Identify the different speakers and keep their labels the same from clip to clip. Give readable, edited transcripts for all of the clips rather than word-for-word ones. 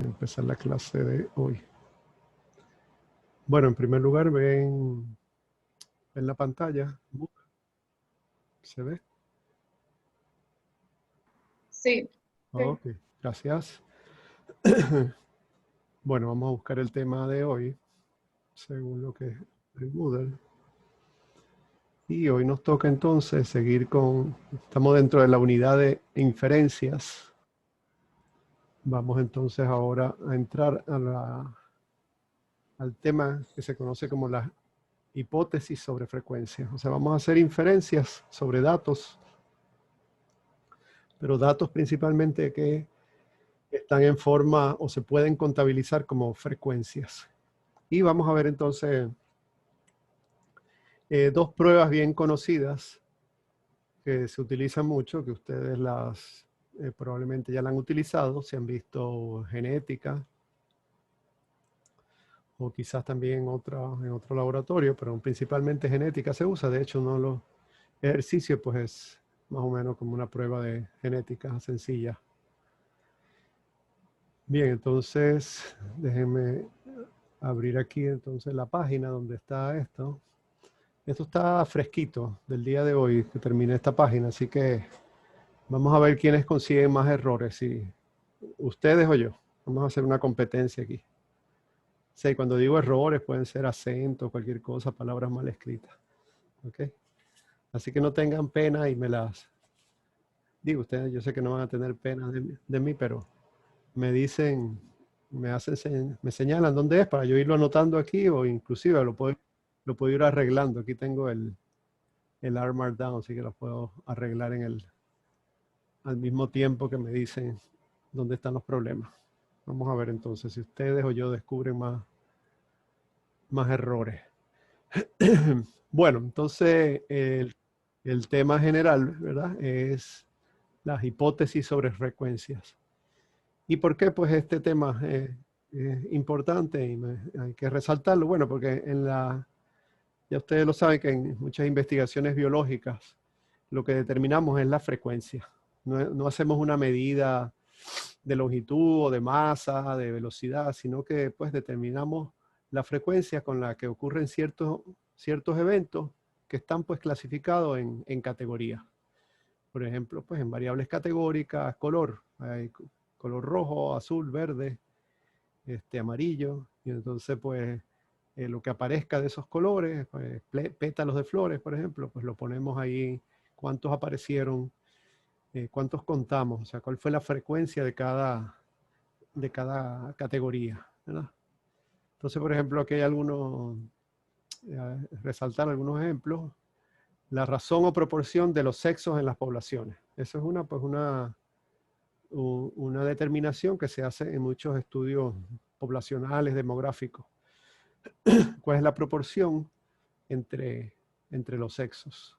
Speaker 1: empezar la clase de hoy. Bueno, en primer lugar, ven la pantalla. ¿Se ve?
Speaker 2: Sí.
Speaker 1: Ok, gracias. Bueno, vamos a buscar el tema de hoy, según lo que es el Moodle. Y hoy nos toca entonces seguir con, estamos dentro de la unidad de inferencias. Vamos entonces ahora a entrar al tema que se conoce como la hipótesis sobre frecuencia. O sea, vamos a hacer inferencias sobre datos, pero datos principalmente que están en forma o se pueden contabilizar como frecuencias. Y vamos a ver entonces dos pruebas bien conocidas que se utilizan mucho, que ustedes las probablemente ya la han utilizado, si han visto genética, o quizás también en otro laboratorio, pero principalmente genética se usa. De hecho, uno de los ejercicios pues es más o menos como una prueba de genética sencilla. Bien, entonces déjenme abrir aquí entonces la página donde está esto. Esto está fresquito del día de hoy que terminé esta página, así que vamos a ver quiénes consiguen más errores, si ustedes o yo. Vamos a hacer una competencia aquí. Sí, cuando digo errores pueden ser acentos, cualquier cosa, palabras mal escritas. ¿Ok? Así que no tengan pena y me las... Digo, ustedes, yo sé que no van a tener pena de mí, pero me dicen, me señalan dónde es para yo irlo anotando aquí, o inclusive lo puedo ir arreglando. Aquí tengo el R Markdown, así que lo puedo arreglar al mismo tiempo que me dicen dónde están los problemas. Vamos a ver entonces si ustedes o yo descubren más errores. Bueno, entonces el tema general, ¿verdad? Es las hipótesis sobre frecuencias. ¿Y por qué? Pues este tema es importante y hay que resaltarlo. Bueno, porque ya ustedes lo saben que en muchas investigaciones biológicas lo que determinamos es la frecuencia. No hacemos una medida de longitud o de masa, de velocidad, sino que pues determinamos la frecuencia con la que ocurren ciertos eventos que están pues clasificados en categorías. Por ejemplo, pues en variables categóricas, color. Hay color rojo, azul, verde, amarillo. Y entonces pues lo que aparezca de esos colores, pues, pétalos de flores, por ejemplo, pues lo ponemos ahí, cuántos aparecieron, cuántos contamos, o sea, cuál fue la frecuencia de cada categoría, ¿verdad? Entonces, por ejemplo, aquí hay resaltar algunos ejemplos. La razón o proporción de los sexos en las poblaciones. Eso es una determinación que se hace en muchos estudios poblacionales, demográficos. ¿Cuál es la proporción entre los sexos?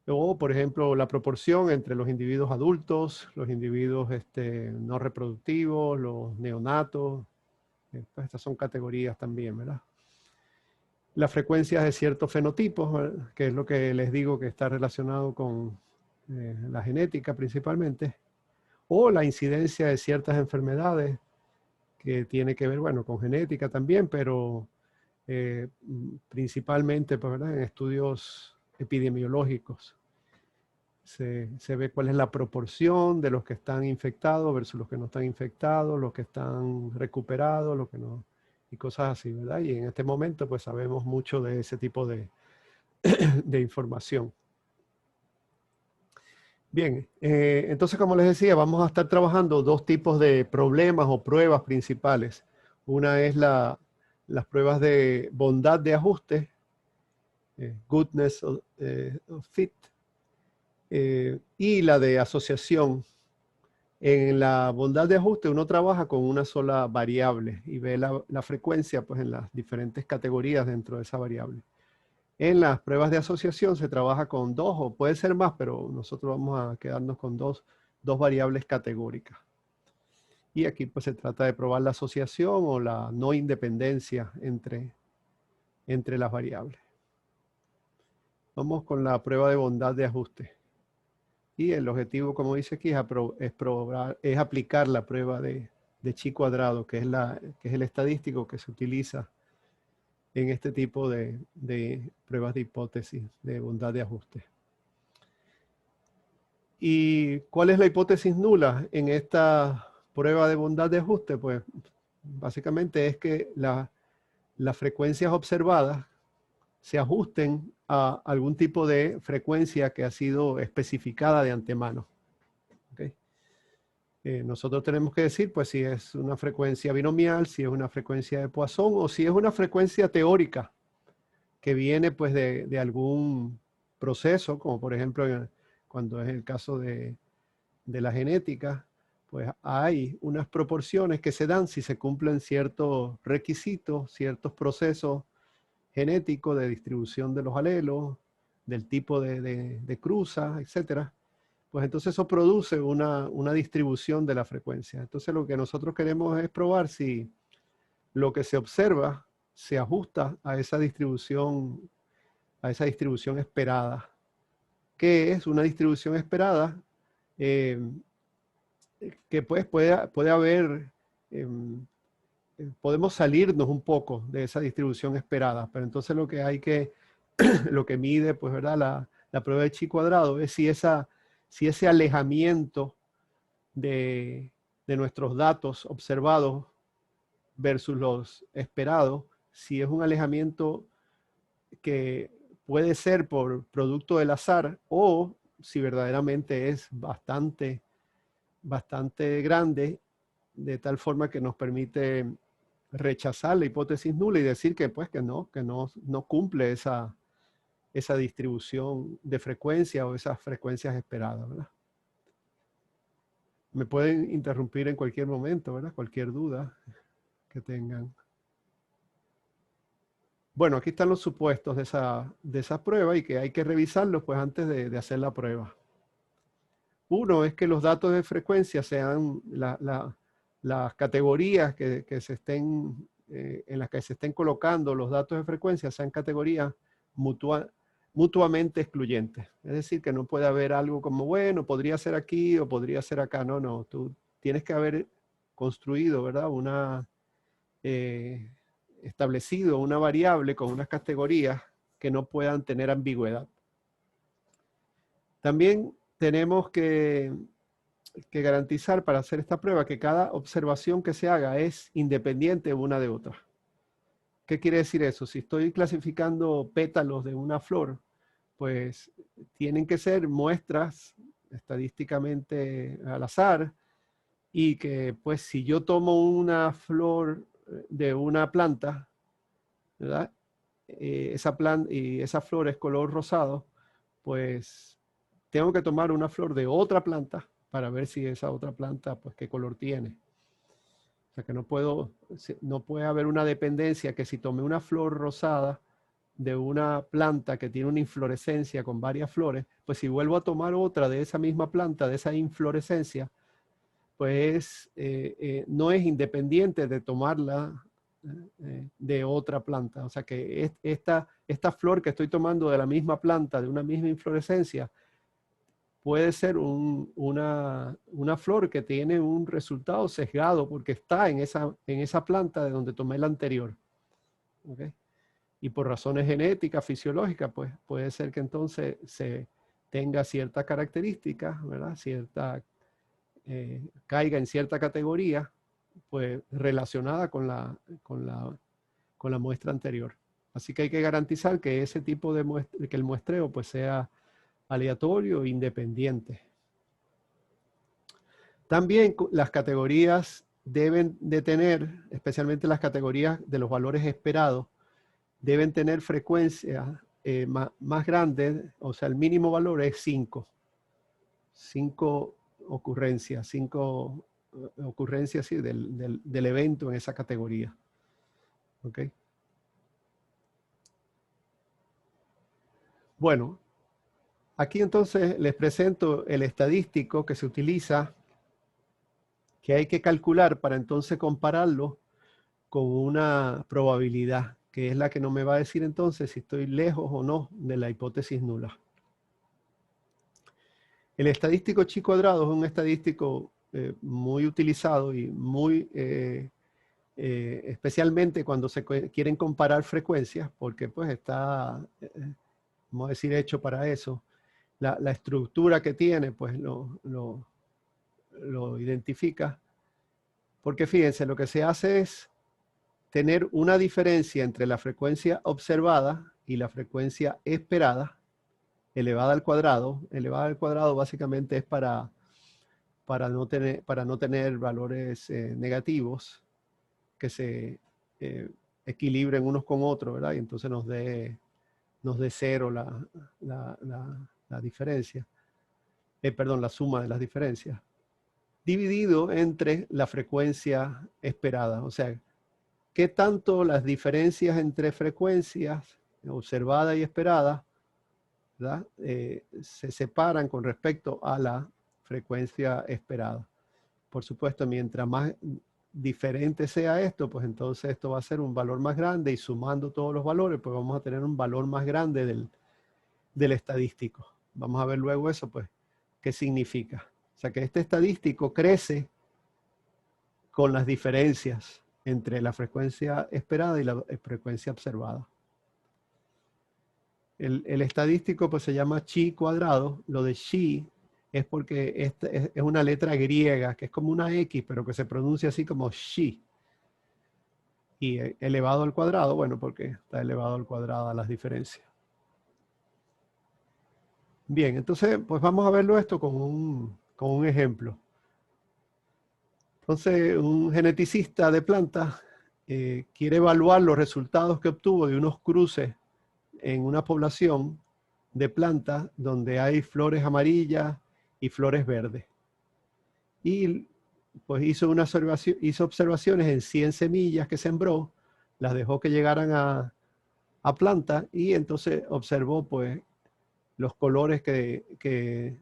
Speaker 1: O, por ejemplo, la proporción entre los individuos adultos, los individuos no reproductivos, los neonatos. Pues estas son categorías también, ¿verdad? Las frecuencias de ciertos fenotipos, ¿verdad? Que es lo que les digo que está relacionado con la genética principalmente, o la incidencia de ciertas enfermedades que tiene que ver, bueno, con genética también, pero principalmente pues, ¿verdad? En estudios epidemiológicos. Se ve cuál es la proporción de los que están infectados versus los que no están infectados, los que están recuperados, los que no, y cosas así, ¿verdad? Y en este momento pues sabemos mucho de ese tipo de información. Bien, entonces como les decía, vamos a estar trabajando dos tipos de problemas o pruebas principales. Una es las pruebas de bondad de ajuste, goodness of fit, y la de asociación. En la bondad de ajuste uno trabaja con una sola variable y ve la frecuencia pues, en las diferentes categorías dentro de esa variable. En las pruebas de asociación se trabaja con dos o puede ser más, pero nosotros vamos a quedarnos con dos variables categóricas. Y aquí pues se trata de probar la asociación o la no independencia entre las variables. Vamos con la prueba de bondad de ajuste. Y el objetivo, como dice aquí, es aplicar la prueba de chi cuadrado, que es el estadístico que se utiliza en este tipo de pruebas de hipótesis de bondad de ajuste. ¿Y cuál es la hipótesis nula en esta prueba de bondad de ajuste? Pues básicamente es que las frecuencias observadas se ajusten a algún tipo de frecuencia que ha sido especificada de antemano. ¿Okay? Nosotros tenemos que decir, pues, si es una frecuencia binomial, si es una frecuencia de Poisson, o si es una frecuencia teórica que viene, pues, de algún proceso, como por ejemplo, cuando es el caso de la genética, pues hay unas proporciones que se dan si se cumplen ciertos requisitos, ciertos procesos genéticos de distribución de los alelos, del tipo de cruza, etcétera. Pues entonces eso produce una distribución de la frecuencia. Entonces lo que nosotros queremos es probar si lo que se observa se ajusta a esa distribución esperada. ¿Qué es una distribución esperada? Que pues puede haber, podemos salirnos un poco de esa distribución esperada, pero entonces lo que hay que, lo que mide, pues, ¿verdad? La prueba de chi cuadrado es si ese alejamiento de nuestros datos observados versus los esperados, si es un alejamiento que puede ser por producto del azar o si verdaderamente es bastante grande, de tal forma que nos permite rechazar la hipótesis nula y decir que, pues, que no cumple esa distribución de frecuencia o esas frecuencias esperadas, ¿verdad? Me pueden interrumpir en cualquier momento, ¿verdad? Cualquier duda que tengan. Bueno, aquí están los supuestos de esa prueba y que hay que revisarlos, pues, antes de hacer la prueba. Uno es que los datos de frecuencia sean las categorías que se estén, en las que se estén colocando los datos de frecuencia sean categorías mutuamente excluyentes. Es decir, que no puede haber algo como, bueno, podría ser aquí o podría ser acá. No, tú tienes que haber construido, ¿verdad? Establecido una variable con unas categorías que no puedan tener ambigüedad. También tenemos que garantizar para hacer esta prueba que cada observación que se haga es independiente una de otra. ¿Qué quiere decir eso? Si estoy clasificando pétalos de una flor, pues tienen que ser muestras estadísticamente al azar y que, pues, si yo tomo una flor de una planta, ¿verdad? Esa flor es color rosado, pues tengo que tomar una flor de otra planta para ver si esa otra planta, pues, qué color tiene. O sea que no puede haber una dependencia que si tomé una flor rosada de una planta que tiene una inflorescencia con varias flores, pues si vuelvo a tomar otra de esa misma planta, de esa inflorescencia, pues no es independiente de tomarla de otra planta. O sea que esta flor que estoy tomando de la misma planta, de una misma inflorescencia, puede ser una flor que tiene un resultado sesgado porque está en esa planta de donde tomé la anterior. ¿Okay? Y por razones genéticas, fisiológicas, pues puede ser que entonces se tenga ciertas características, ¿verdad? Caiga en cierta categoría, pues relacionada con la muestra anterior. Así que hay que garantizar que ese tipo de que el muestreo pues sea aleatorio e independiente. También las categorías deben de tener, especialmente las categorías de los valores esperados, deben tener frecuencia más grande, o sea, el mínimo valor es 5. 5 ocurrencias, 5 ocurrencias sí, del evento en esa categoría. ¿Ok? Bueno, aquí entonces les presento el estadístico que se utiliza, que hay que calcular para entonces compararlo con una probabilidad, que es la que nos me va a decir entonces si estoy lejos o no de la hipótesis nula. El estadístico chi cuadrado es un estadístico muy utilizado y muy, especialmente cuando se quieren comparar frecuencias, porque pues está, vamos a decir, hecho para eso. La estructura que tiene, pues lo identifica. Porque fíjense, lo que se hace es tener una diferencia entre la frecuencia observada y la frecuencia esperada, elevada al cuadrado. Elevada al cuadrado básicamente es para no tener valores negativos que se equilibren unos con otros, ¿verdad? Y entonces nos dé cero la diferencia, perdón, la suma de las diferencias, dividido entre la frecuencia esperada. O sea, ¿qué tanto las diferencias entre frecuencias observada y esperada, ¿verdad? Se separan con respecto a la frecuencia esperada? Por supuesto, mientras más diferente sea esto, pues entonces esto va a ser un valor más grande, y sumando todos los valores, pues vamos a tener un valor más grande del estadístico. Vamos a ver luego eso, pues, qué significa. O sea, que este estadístico crece con las diferencias entre la frecuencia esperada y la frecuencia observada. El estadístico pues se llama chi cuadrado. Lo de chi es porque es una letra griega, que es como una X, pero que se pronuncia así como chi. Y elevado al cuadrado, bueno, porque está elevado al cuadrado a las diferencias. Bien, entonces pues vamos a verlo esto con un ejemplo. Entonces, un geneticista de plantas quiere evaluar los resultados que obtuvo de unos cruces en una población de plantas donde hay flores amarillas y flores verdes. Y pues hizo observaciones en 100 semillas que sembró, las dejó que llegaran a plantas, y entonces observó pues los colores que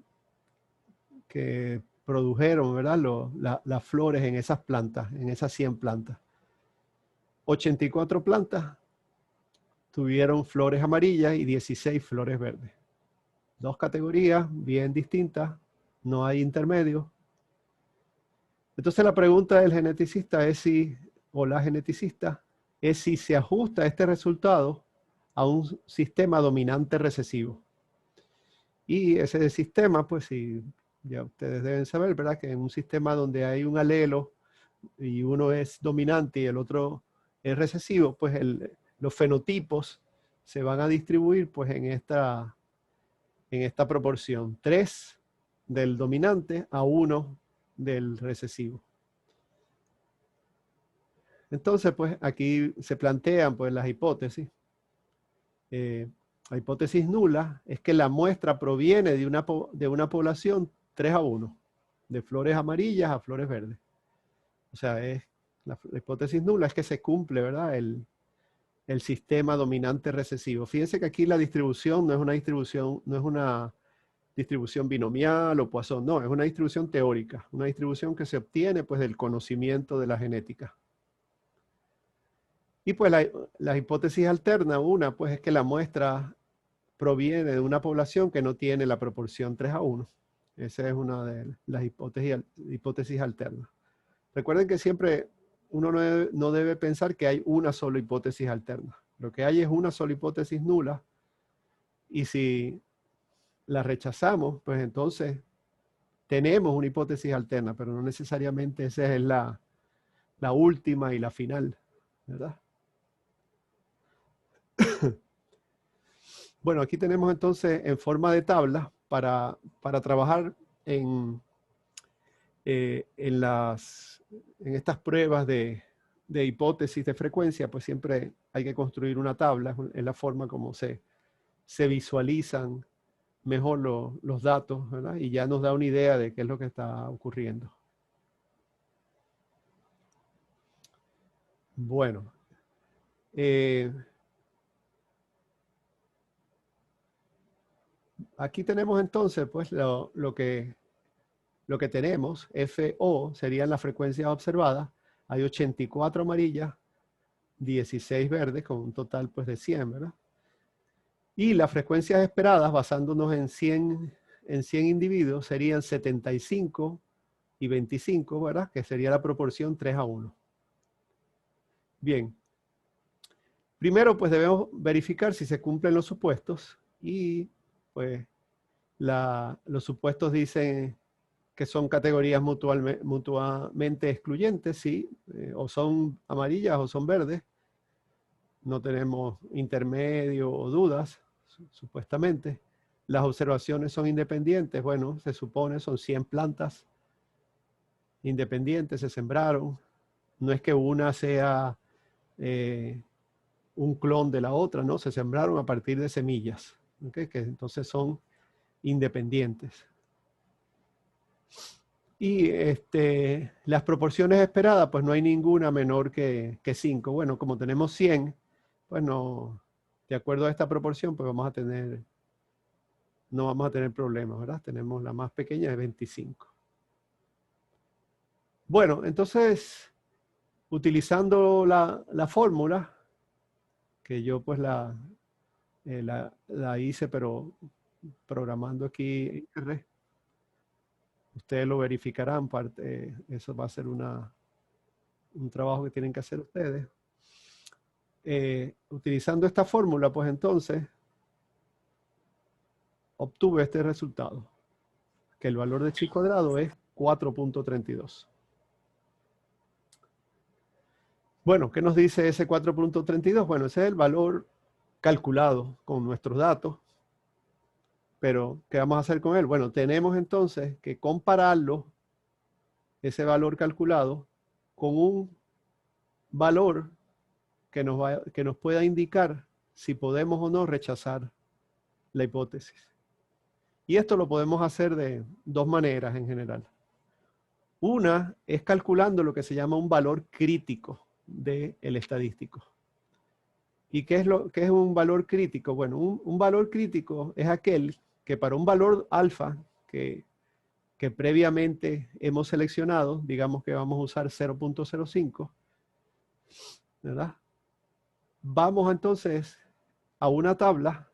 Speaker 1: produjeron, ¿verdad? Las flores en esas plantas, en esas 100 plantas. 84 plantas tuvieron flores amarillas y 16 flores verdes. Dos categorías bien distintas, no hay intermedio. Entonces la pregunta del geneticista es si, o la geneticista, es si se ajusta este resultado a un sistema dominante recesivo. Y ese sistema, pues si ya ustedes deben saber, ¿verdad? Que en un sistema donde hay un alelo y uno es dominante y el otro es recesivo, pues los fenotipos se van a distribuir pues en esta proporción. 3 del dominante a 1 del recesivo. Entonces, pues aquí se plantean pues las hipótesis. La hipótesis nula es que la muestra proviene de una población 3-1, de flores amarillas a flores verdes. O sea, la hipótesis nula es que se cumple, ¿verdad? El sistema dominante recesivo. Fíjense que aquí la distribución no es una distribución binomial o Poisson, no, es una distribución teórica, una distribución que se obtiene pues del conocimiento de la genética. Y pues la hipótesis alterna, una, pues es que la muestra proviene de una población que no tiene la proporción 3-1. Esa es una de las hipótesis alternas. Recuerden que siempre uno no debe pensar que hay una sola hipótesis alterna. Lo que hay es una sola hipótesis nula, y si la rechazamos, pues entonces tenemos una hipótesis alterna, pero no necesariamente esa es la última y la final, ¿verdad? Bueno, aquí tenemos entonces en forma de tabla para trabajar en estas pruebas de hipótesis de frecuencia, pues siempre hay que construir una tabla. Es la forma como se visualizan mejor los datos, ¿verdad? Y ya nos da una idea de qué es lo que está ocurriendo. Bueno, aquí tenemos entonces pues lo que tenemos. FO serían las frecuencias observadas. Hay 84 amarillas, 16 verdes, con un total pues de 100, ¿verdad? Y las frecuencias esperadas, basándonos en 100 individuos, serían 75 y 25, ¿verdad? Que sería la proporción 3:1. Bien. Primero, pues debemos verificar si se cumplen los supuestos y pues los supuestos dicen que son categorías mutuamente excluyentes, sí, o son amarillas o son verdes. No tenemos intermedio o dudas, supuestamente. Las observaciones son independientes. Bueno, se supone son 100 plantas independientes, se sembraron. No es que una sea un clon de la otra, ¿no? Se sembraron a partir de semillas, ¿okay? Que entonces son independientes. Y las proporciones esperadas, pues no hay ninguna menor que 5. Bueno, como tenemos 100, pues no, de acuerdo a esta proporción, pues no vamos a tener problemas, ¿verdad? Tenemos la más pequeña de 25. Bueno, entonces, utilizando la fórmula, que yo pues la hice, pero programando aquí, ustedes lo verificarán, eso va a ser un trabajo que tienen que hacer ustedes. Utilizando esta fórmula, pues entonces, obtuve este resultado, que el valor de chi cuadrado es 4.32. Bueno, ¿qué nos dice ese 4.32? Bueno, ese es el valor calculado con nuestros datos. Pero, ¿qué vamos a hacer con él? Bueno, tenemos entonces que compararlo, ese valor calculado, con un valor que nos pueda indicar si podemos o no rechazar la hipótesis. Y esto lo podemos hacer de dos maneras en general. Una es calculando lo que se llama un valor crítico del estadístico. ¿Y qué es un valor crítico? Bueno, un valor crítico es aquel que para un valor alfa que previamente hemos seleccionado, digamos que vamos a usar 0.05, ¿verdad? Vamos entonces a una tabla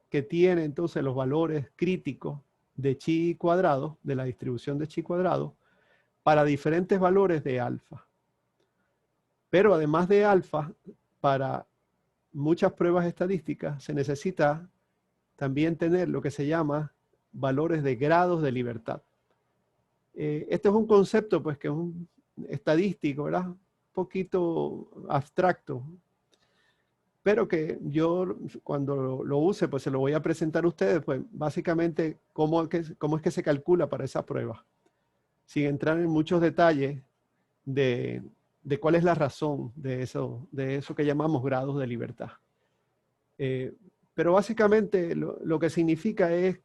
Speaker 1: que tiene entonces los valores críticos de chi cuadrado, de la distribución de chi cuadrado, para diferentes valores de alfa. Pero además de alfa, para muchas pruebas estadísticas se necesita también tener lo que se llama valores de grados de libertad. Este es un concepto pues que es un estadístico, ¿verdad? Un poquito abstracto, pero que yo cuando lo use pues se lo voy a presentar a ustedes, pues básicamente cómo es que se calcula para esa prueba, sin entrar en muchos detalles de cuál es la razón de eso que llamamos grados de libertad. Pero básicamente lo que significa es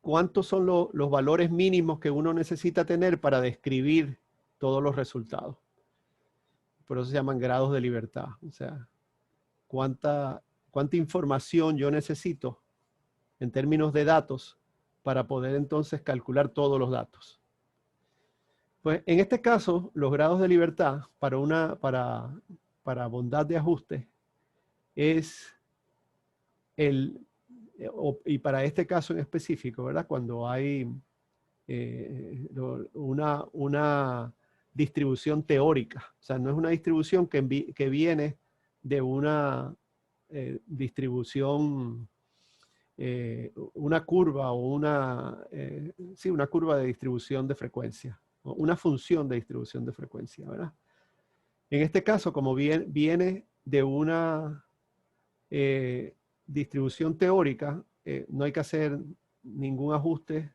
Speaker 1: cuántos son los valores mínimos que uno necesita tener para describir todos los resultados. Por eso se llaman grados de libertad. O sea, cuánta información yo necesito en términos de datos para poder entonces calcular todos los datos. Pues en este caso, los grados de libertad para bondad de ajuste es y para este caso en específico, ¿verdad? Cuando hay una distribución teórica, o sea, no es una distribución que viene de una distribución, una curva o una curva de distribución de frecuencia, o una función de distribución de frecuencia, ¿verdad? En este caso, como viene de una distribución teórica, no hay que hacer ningún ajuste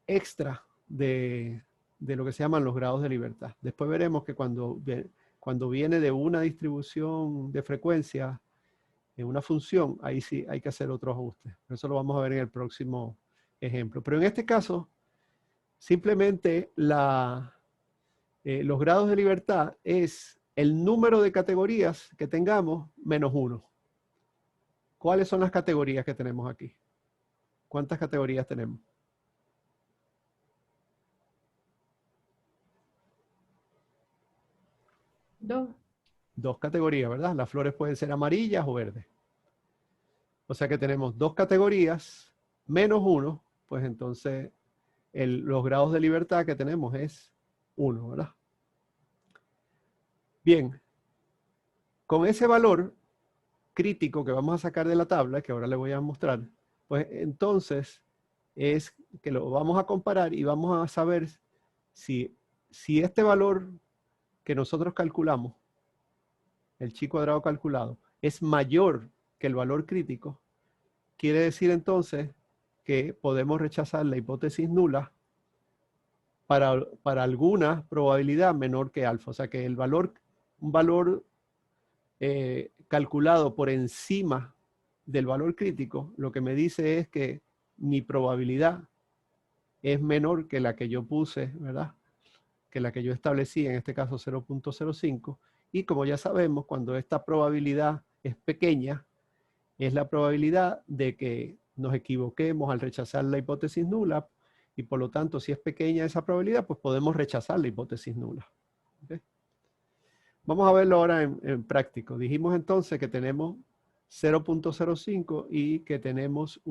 Speaker 1: extra de lo que se llaman los grados de libertad. Después veremos que cuando viene de una distribución de frecuencia, en una función, ahí sí hay que hacer otro ajuste. Eso lo vamos a ver en el próximo ejemplo. Pero en este caso, simplemente los grados de libertad es el número de categorías que tengamos menos 1. ¿Cuáles son las categorías que tenemos aquí? ¿Cuántas categorías tenemos?
Speaker 2: 2.
Speaker 1: 2 categorías, ¿verdad? Las flores pueden ser amarillas o verdes. O sea que tenemos 2 categorías menos 1, pues entonces los grados de libertad que tenemos es 1, ¿verdad? Bien, con ese valor crítico que vamos a sacar de la tabla, que ahora le voy a mostrar, pues entonces es que lo vamos a comparar y vamos a saber si este valor que nosotros calculamos, el chi cuadrado calculado, es mayor que el valor crítico, quiere decir entonces que podemos rechazar la hipótesis nula para alguna probabilidad menor que alfa. O sea que un valor calculado por encima del valor crítico, lo que me dice es que mi probabilidad es menor que la que yo puse, ¿verdad? Que la que yo establecí, en este caso 0.05. Y como ya sabemos, cuando esta probabilidad es pequeña, es la probabilidad de que nos equivoquemos al rechazar la hipótesis nula, y por lo tanto, si es pequeña esa probabilidad, pues podemos rechazar la hipótesis nula. ¿Okay? Vamos a verlo ahora en práctico. Dijimos entonces que tenemos 0.05 y que tenemos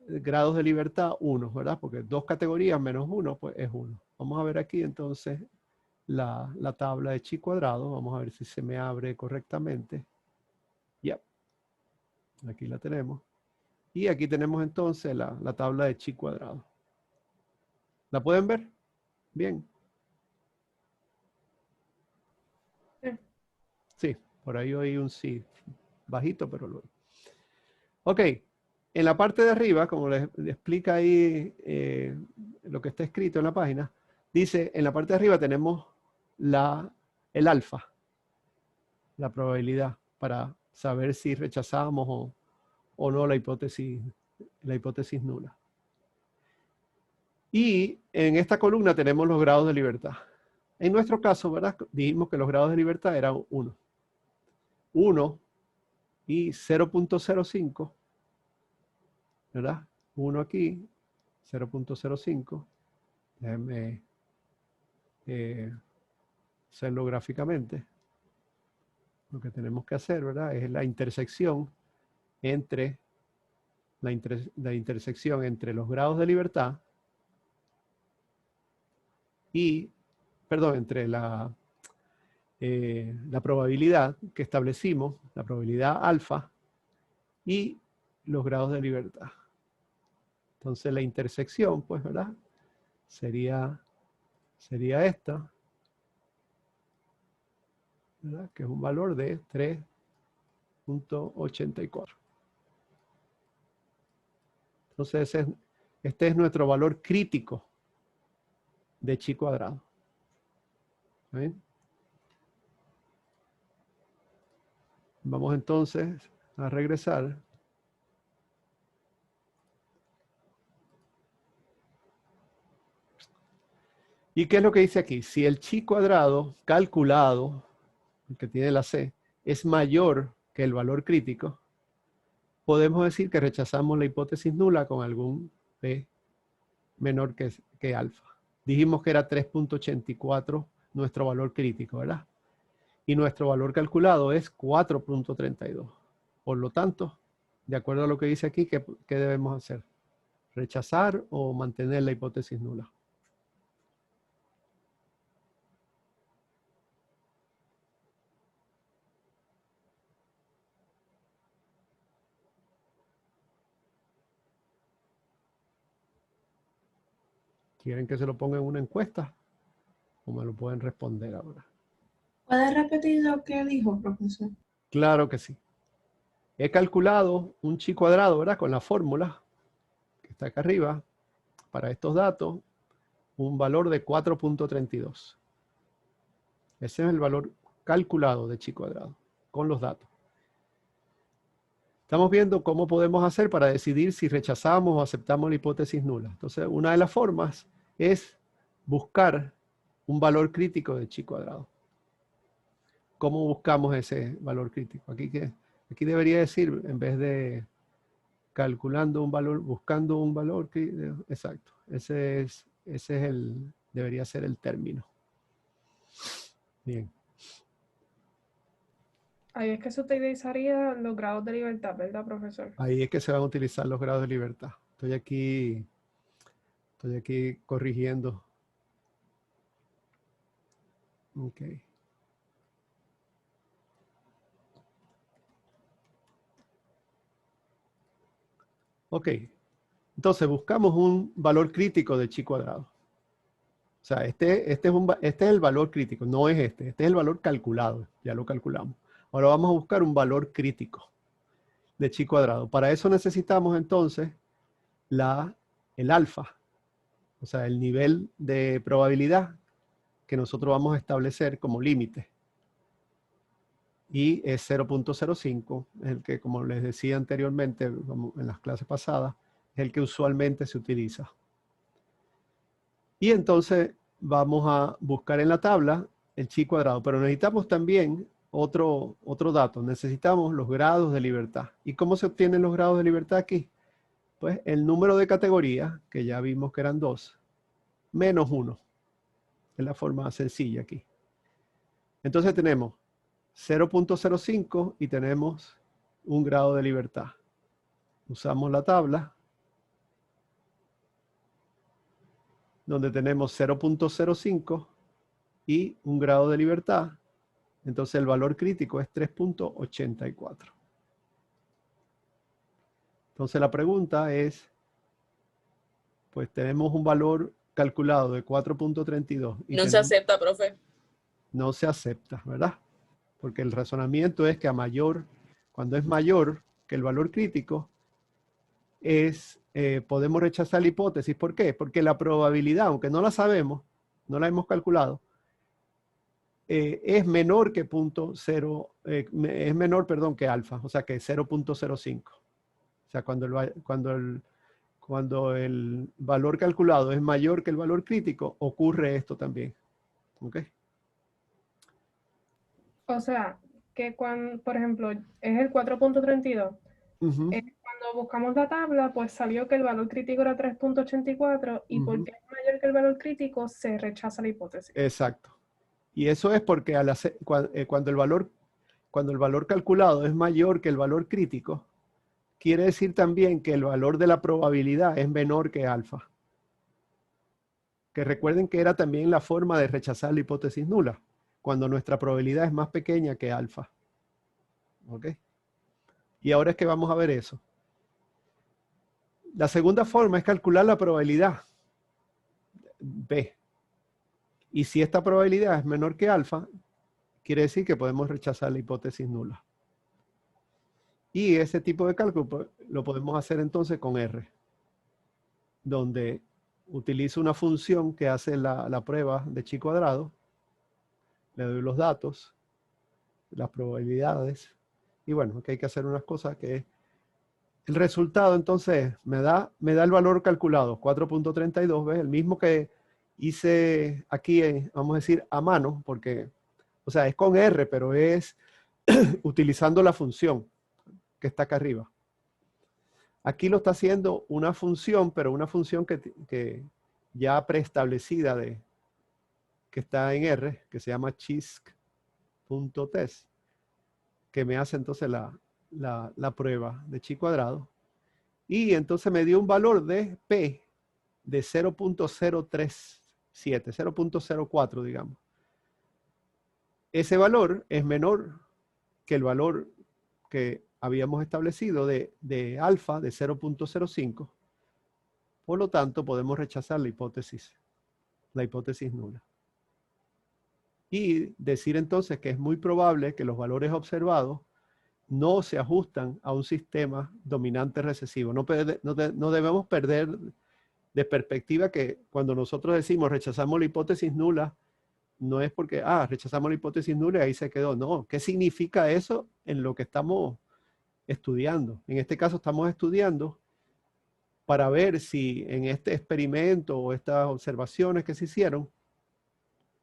Speaker 1: grados de libertad 1, ¿verdad? Porque 2 categorías menos 1, pues es 1. Vamos a ver aquí entonces la tabla de chi cuadrado. Vamos a ver si se me abre correctamente. Ya. Aquí la tenemos. Y aquí tenemos entonces la tabla de chi cuadrado. ¿La pueden ver? Bien. Sí, por ahí oí un sí bajito, pero luego. Ok, en la parte de arriba, como les explica ahí lo que está escrito en la página, dice, en la parte de arriba tenemos el alfa, la probabilidad, para saber si rechazamos o no la hipótesis nula. Y en esta columna tenemos los grados de libertad. En nuestro caso, ¿verdad? Dijimos que los grados de libertad eran 1. 1 y 0.05, ¿verdad? 1 aquí, 0.05. Déjenme hacerlo gráficamente. Lo que tenemos que hacer, ¿verdad? Es la intersección entre los grados de libertad y, perdón, entre la probabilidad que establecimos, la probabilidad alfa, y los grados de libertad. Entonces la intersección, pues, ¿verdad? Sería esta, ¿verdad? Que es un valor de 3.84. Entonces este es nuestro valor crítico de chi cuadrado. ¿Ven? Vamos entonces a regresar. ¿Y qué es lo que dice aquí? Si el chi cuadrado calculado, el que tiene la c, es mayor que el valor crítico, podemos decir que rechazamos la hipótesis nula con algún p menor que alfa. Dijimos que era 3.84 nuestro valor crítico, ¿verdad? Y nuestro valor calculado es 4.32. Por lo tanto, de acuerdo a lo que dice aquí, ¿qué debemos hacer? ¿Rechazar o mantener la hipótesis nula? ¿Quieren que se lo ponga en una encuesta? ¿O me lo pueden responder ahora?
Speaker 2: ¿Puede repetir lo que dijo, profesor?
Speaker 1: Claro que sí. He calculado un chi cuadrado, ¿verdad? Con la fórmula que está acá arriba, para estos datos, un valor de 4.32. Ese es el valor calculado de chi cuadrado, con los datos. Estamos viendo cómo podemos hacer para decidir si rechazamos o aceptamos la hipótesis nula. Entonces, una de las formas es buscar un valor crítico de chi cuadrado. ¿Cómo buscamos ese valor crítico? Aquí debería decir, en vez de calculando un valor, buscando un valor, exacto. Ese debería ser el término. Bien.
Speaker 2: Ahí es que se utilizarían los grados de libertad, ¿verdad, profesor?
Speaker 1: Ahí es que se van a utilizar los grados de libertad. Estoy aquí corrigiendo. Ok. Ok. Entonces buscamos un valor crítico de chi cuadrado. O sea, este es el valor crítico, no es este. Este es el valor calculado, ya lo calculamos. Ahora vamos a buscar un valor crítico de chi cuadrado. Para eso necesitamos entonces el alfa, o sea, el nivel de probabilidad que nosotros vamos a establecer como límite. Y es 0.05, es el que, como les decía anteriormente en las clases pasadas, es el que usualmente se utiliza. Y entonces vamos a buscar en la tabla el chi cuadrado, pero necesitamos también otro dato. Necesitamos los grados de libertad. ¿Y cómo se obtienen los grados de libertad aquí? Pues el número de categorías, que ya vimos que eran 2, menos 1. Es la forma sencilla aquí. Entonces tenemos 0.05 y tenemos un grado de libertad. Usamos la tabla donde tenemos 0.05 y un grado de libertad. Entonces el valor crítico es 3.84. Entonces la pregunta es, pues tenemos un valor calculado de 4.32 y
Speaker 3: No se acepta, profe.
Speaker 1: no se acepta, ¿verdad? Porque el razonamiento es que cuando es mayor que el valor crítico, podemos rechazar la hipótesis. ¿Por qué? Porque la probabilidad, aunque no la sabemos, no la hemos calculado, es menor que es menor, perdón, que alfa, o sea que 0.05. O sea, cuando el valor calculado es mayor que el valor crítico, ocurre esto también. ¿Ok?
Speaker 2: O sea, que cuando, por ejemplo, es el 4.32.
Speaker 1: Uh-huh.
Speaker 2: Cuando buscamos la tabla, pues salió que el valor crítico era 3.84 y porque es mayor que el valor crítico, se rechaza la hipótesis.
Speaker 1: Exacto. Y eso es porque cuando el valor calculado es mayor que el valor crítico, quiere decir también que el valor de la probabilidad es menor que alfa. Que recuerden que era también la forma de rechazar la hipótesis nula, cuando nuestra probabilidad es más pequeña que alfa. ¿Ok? Y ahora es que vamos a ver eso. La segunda forma es calcular la probabilidad B. Y si esta probabilidad es menor que alfa, quiere decir que podemos rechazar la hipótesis nula. Y ese tipo de cálculo pues, lo podemos hacer entonces con R, donde utilizo una función que hace la prueba de chi cuadrado, le doy los datos, las probabilidades, y bueno, aquí hay que hacer unas cosas que el resultado entonces me da el valor calculado, 4.32, ¿ves? El mismo que hice aquí, vamos a decir, a mano, porque, o sea, es con R, pero es utilizando la función que está acá arriba. Aquí lo está haciendo una función, pero una función que ya preestablecida que está en R, que se llama chisk.test, que me hace entonces la prueba de chi cuadrado. Y entonces me dio un valor de P de 0.037, 0.04, digamos. Ese valor es menor que el valor que habíamos establecido de alfa de 0.05. Por lo tanto, podemos rechazar la hipótesis nula. Y decir entonces que es muy probable que los valores observados no se ajustan a un sistema dominante recesivo. No debemos perder de perspectiva que cuando nosotros decimos rechazamos la hipótesis nula, no es porque, rechazamos la hipótesis nula y ahí se quedó. No, ¿qué significa eso en lo que estamos estudiando? En este caso estamos estudiando para ver si en este experimento o estas observaciones que se hicieron,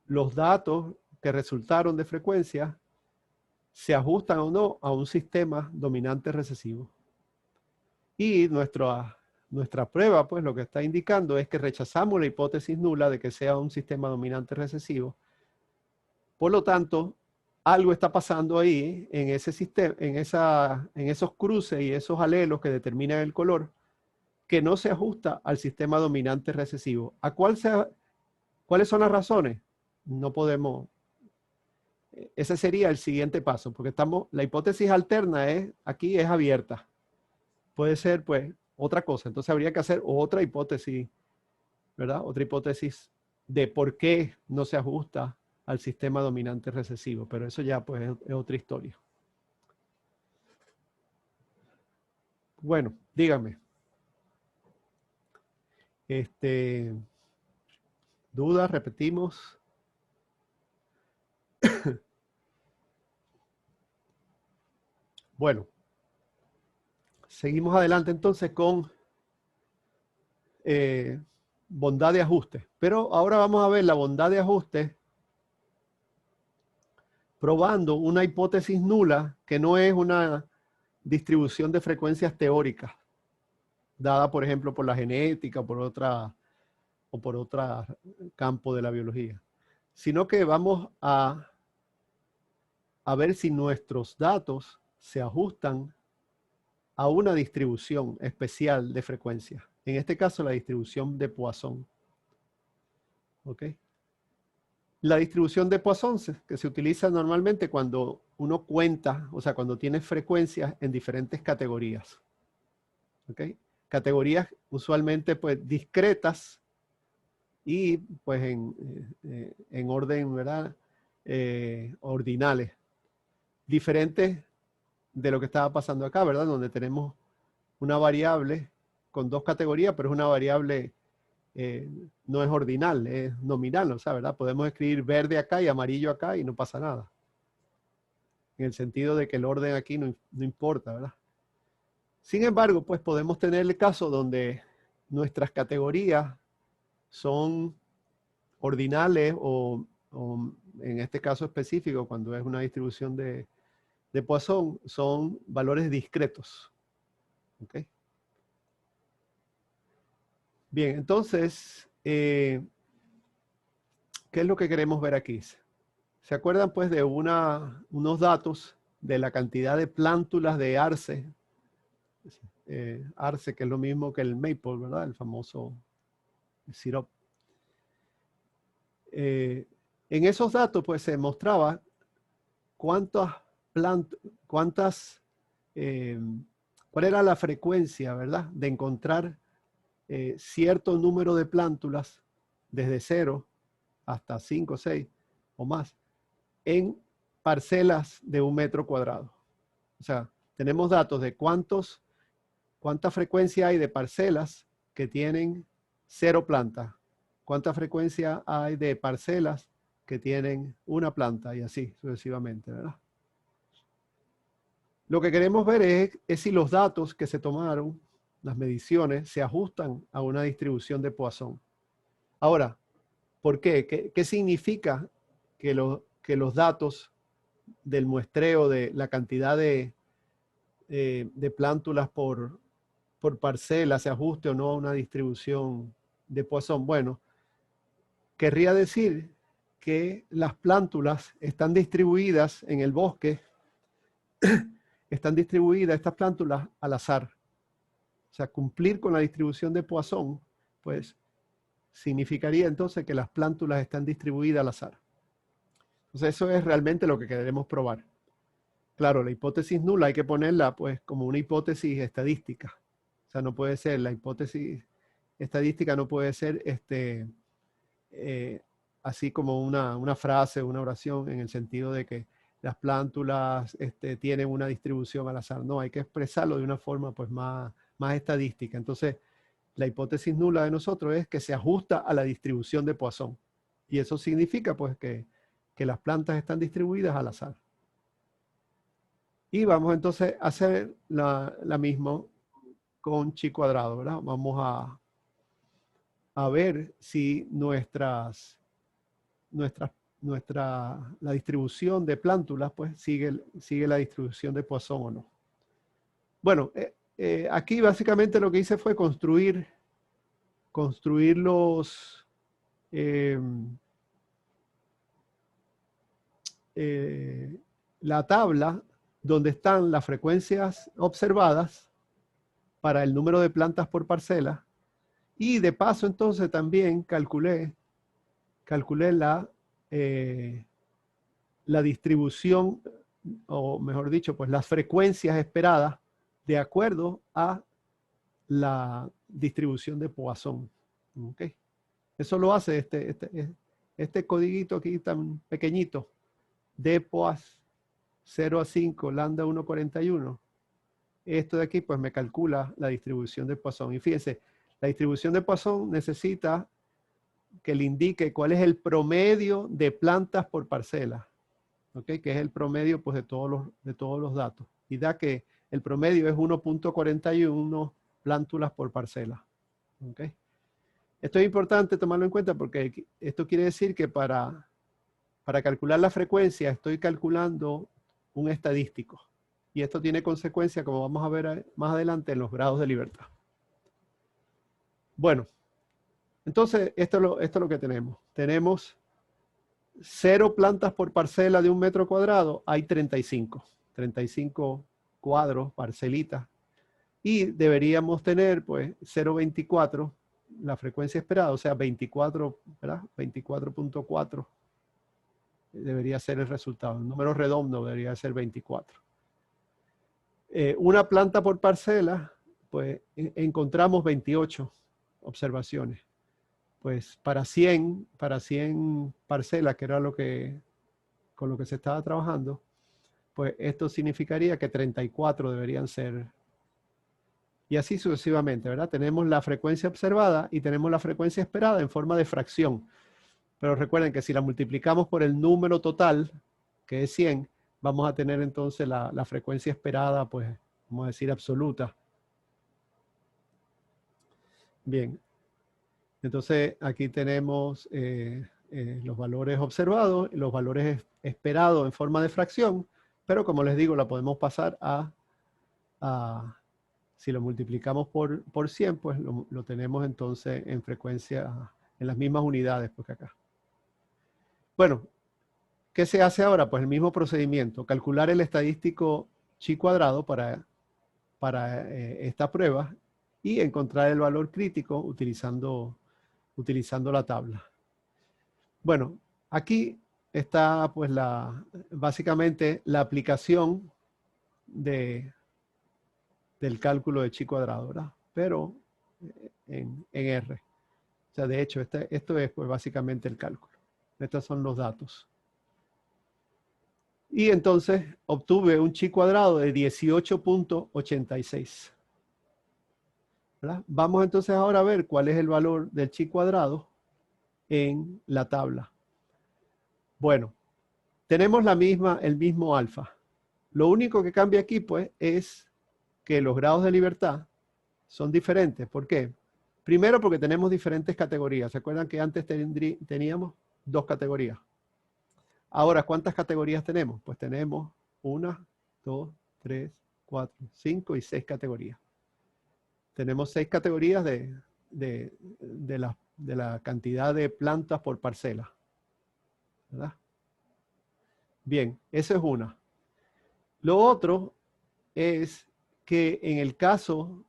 Speaker 1: los datos que resultaron de frecuencia se ajustan o no a un sistema dominante recesivo. Y nuestra prueba, pues lo que está indicando es que rechazamos la hipótesis nula de que sea un sistema dominante recesivo. Por lo tanto, algo está pasando ahí en ese sistema, en esos cruces y esos alelos que determinan el color, que no se ajusta al sistema dominante recesivo. ¿Cuáles son las razones? No podemos. Ese sería el siguiente paso, porque la hipótesis alterna aquí es abierta. Puede ser, pues, otra cosa. Entonces habría que hacer otra hipótesis, ¿verdad? Otra hipótesis de por qué no se ajusta al sistema dominante recesivo, pero eso ya, pues, es otra historia. Bueno, dígame. ¿Dudas? ¿Repetimos? Bueno, seguimos adelante entonces con bondad de ajuste. Pero ahora vamos a ver la bondad de ajuste probando una hipótesis nula que no es una distribución de frecuencias teóricas, dada, por ejemplo, por la genética o por otro campo de la biología, sino que vamos a ver si nuestros datos se ajustan a una distribución especial de frecuencias. En este caso, la distribución de Poisson. ¿Ok? La distribución de Poisson que se utiliza normalmente cuando uno cuenta, o sea, cuando tiene frecuencias en diferentes categorías. ¿Ok? Categorías usualmente pues discretas y pues en orden, ¿verdad? Ordinales. Diferentes de lo que estaba pasando acá, ¿verdad? Donde tenemos una variable con dos categorías, pero es una variable, no es ordinal, es nominal, o sea, ¿verdad? Podemos escribir verde acá y amarillo acá y no pasa nada. En el sentido de que el orden aquí no importa, ¿verdad? Sin embargo, pues podemos tener el caso donde nuestras categorías son ordinales o en este caso específico, cuando es una distribución de Poisson, son valores discretos. ¿Ok? Bien, entonces, ¿qué es lo que queremos ver aquí? ¿Se acuerdan pues de unos datos de la cantidad de plántulas de arce? Arce, que es lo mismo que el maple, ¿verdad? El famoso sirope. En esos datos pues se mostraba cuál era la frecuencia, ¿verdad? De encontrar cierto número de plántulas desde 0 hasta 5, 6 o más en parcelas de 1 metro cuadrado. O sea, tenemos datos de cuánta frecuencia hay de parcelas que tienen 0 plantas, cuánta frecuencia hay de parcelas que tienen 1 planta y así sucesivamente, ¿verdad? Lo que queremos ver es si los datos que se tomaron, las mediciones, se ajustan a una distribución de Poisson. Ahora, ¿por qué? ¿Qué significa que los datos del muestreo de la cantidad de plántulas por parcela se ajuste o no a una distribución de Poisson? Bueno, querría decir que las plántulas están distribuidas en el bosque, están distribuidas estas plántulas al azar. O sea, cumplir con la distribución de Poisson, pues significaría entonces que las plántulas están distribuidas al azar. Entonces eso es realmente lo que queremos probar. Claro, la hipótesis nula hay que ponerla pues como una hipótesis estadística. O sea, no puede ser, la hipótesis estadística no puede ser así como una frase, una oración en el sentido de que las plántulas tienen una distribución al azar. No, hay que expresarlo de una forma pues más estadística. Entonces, la hipótesis nula de nosotros es que se ajusta a la distribución de Poisson. Y eso significa pues que las plantas están distribuidas al azar. Y vamos entonces a hacer la misma con chi cuadrado, ¿verdad? Vamos a ver si la distribución de plántulas pues sigue la distribución de Poisson o no. Bueno, aquí básicamente lo que hice fue construir la tabla donde están las frecuencias observadas para el número de plantas por parcela, y de paso entonces también calculé la distribución, o mejor dicho, pues las frecuencias esperadas de acuerdo a la distribución de Poisson. ¿Okay? Eso lo hace este codiguito aquí tan pequeñito, de Poisson 0 a 5, lambda 1,41. Esto de aquí pues me calcula la distribución de Poisson. Y fíjense, la distribución de Poisson necesita que le indique cuál es el promedio de plantas por parcela, ¿okay? Que es el promedio pues, de todos los datos. Y da que el promedio es 1,41 plántulas por parcela. ¿Okay? Esto es importante tomarlo en cuenta porque esto quiere decir que para calcular la frecuencia estoy calculando un estadístico. Y esto tiene consecuencias, como vamos a ver más adelante, en los grados de libertad. Bueno, entonces esto es lo que tenemos. Tenemos 0 plantas por parcela de 1 metro cuadrado, hay 35 cuadros, parcelitas. Y deberíamos tener pues 0,24, la frecuencia esperada, o sea 24, ¿verdad? 24,4 debería ser el resultado. El número redondo debería ser 24. Una planta por parcela, pues encontramos 28 observaciones. Pues para 100 parcelas, que era con lo que se estaba trabajando, pues esto significaría que 34 deberían ser. Y así sucesivamente, ¿verdad? Tenemos la frecuencia observada y tenemos la frecuencia esperada en forma de fracción. Pero recuerden que si la multiplicamos por el número total, que es 100, vamos a tener entonces la frecuencia esperada, pues, vamos a decir, absoluta. Bien. Entonces, aquí tenemos los valores observados, los valores esperados en forma de fracción, pero como les digo, la podemos pasar si lo multiplicamos por 100, pues lo tenemos entonces en frecuencia, en las mismas unidades, pues que acá. Bueno, ¿qué se hace ahora? Pues el mismo procedimiento, calcular el estadístico chi cuadrado para esta prueba y encontrar el valor crítico utilizando la tabla. Bueno, aquí está pues básicamente la aplicación del cálculo de chi cuadrado, ¿verdad? Pero en R. O sea, de hecho, esto es pues básicamente el cálculo. Estos son los datos. Y entonces obtuve un chi cuadrado de 18,86. ¿Verdad? Vamos entonces ahora a ver cuál es el valor del chi cuadrado en la tabla. Bueno, tenemos el mismo alfa. Lo único que cambia aquí, pues, es que los grados de libertad son diferentes. ¿Por qué? Primero, porque tenemos diferentes categorías. ¿Se acuerdan que antes teníamos 2 categorías? Ahora, ¿cuántas categorías tenemos? Pues tenemos 1, 2, 3, 4, 5 y 6 categorías. Tenemos 6 categorías de la cantidad de plantas por parcela. ¿Verdad? Bien, eso es una. Lo otro es que en el caso,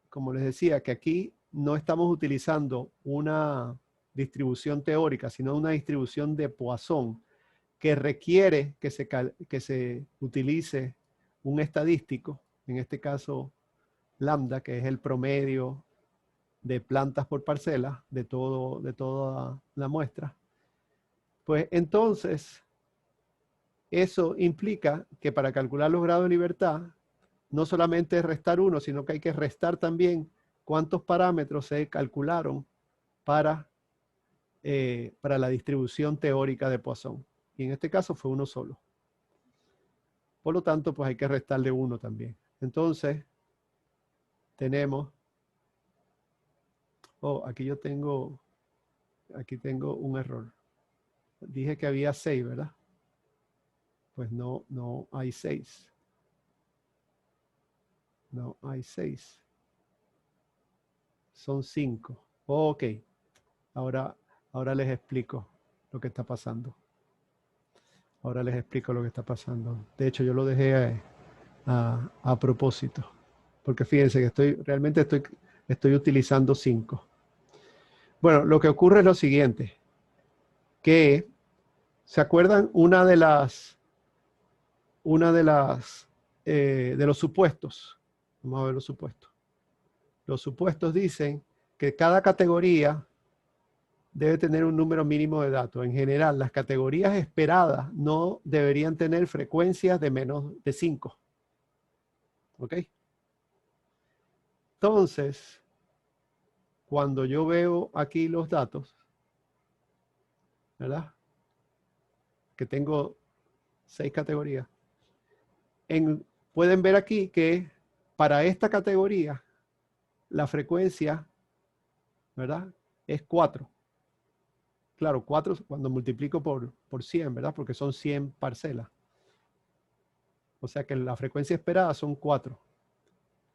Speaker 1: como les decía, que aquí no estamos utilizando una distribución teórica, sino una distribución de Poisson que requiere que se utilice un estadístico, en este caso lambda, que es el promedio de plantas por parcela de toda la muestra. Pues entonces, eso implica que para calcular los grados de libertad, no solamente es restar 1, sino que hay que restar también cuántos parámetros se calcularon para la distribución teórica de Poisson. Y en este caso fue uno solo. Por lo tanto, pues hay que restarle 1 también. Entonces, tenemos... aquí tengo un error. Dije que había 6, ¿verdad? Pues no hay 6. No hay 6. Son 5. Ok. Ahora les explico lo que está pasando. Ahora les explico lo que está pasando. De hecho, yo lo dejé a propósito. Porque fíjense que realmente estoy utilizando 5. Bueno, lo que ocurre es lo siguiente. Que, ¿se acuerdan? De los supuestos. Vamos a ver los supuestos. Los supuestos dicen que cada categoría debe tener un número mínimo de datos. En general, las categorías esperadas no deberían tener frecuencias de menos de 5. ¿Ok? Entonces, cuando yo veo aquí los datos, ¿verdad? Que tengo 6 categorías. Pueden ver aquí que para esta categoría la frecuencia, ¿verdad? Es 4. Claro, 4 cuando multiplico por 100, ¿verdad? Porque son 100 parcelas. O sea que la frecuencia esperada son 4.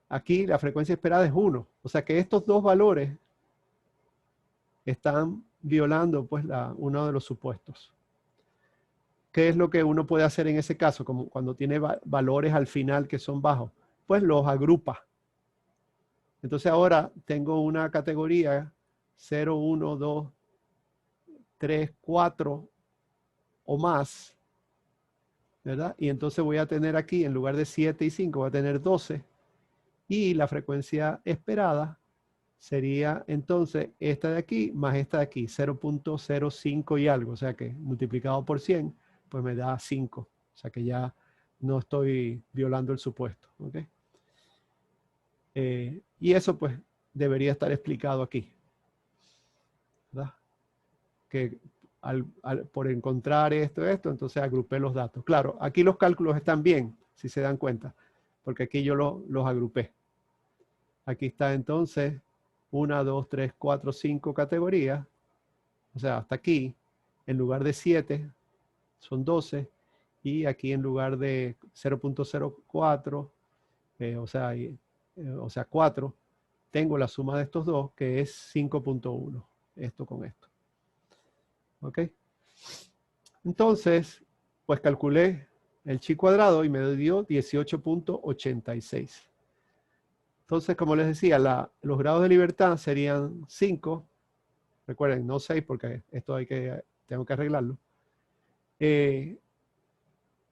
Speaker 1: Aquí la frecuencia esperada es 1. O sea que estos dos valores están violando pues uno de los supuestos. ¿Qué es lo que uno puede hacer en ese caso? Como cuando tiene valores al final que son bajos. Pues los agrupa. Entonces ahora tengo una categoría 0, 1, 2, 3, 4 o más, ¿verdad? Y entonces voy a tener aquí, en lugar de 7 y 5, voy a tener 12. Y la frecuencia esperada sería entonces esta de aquí más esta de aquí, 0.05 y algo. O sea que multiplicado por 100, pues me da 5. O sea que ya no estoy violando el supuesto. ¿Ok? Y eso pues debería estar explicado aquí, ¿verdad? Que por encontrar esto, entonces agrupé los datos. Claro, aquí los cálculos están bien, si se dan cuenta, porque aquí yo los agrupé. Aquí está entonces 1, 2, 3, 4, 5 categorías. O sea, hasta aquí, en lugar de 7, son 12. Y aquí en lugar de 0.04, o sea 4, tengo la suma de estos dos, que es 5.1. Esto con esto. ¿Ok? Entonces, pues calculé el chi cuadrado y me dio 18.86. Entonces, como les decía, los grados de libertad serían 5. Recuerden, no 6 porque esto tengo que arreglarlo.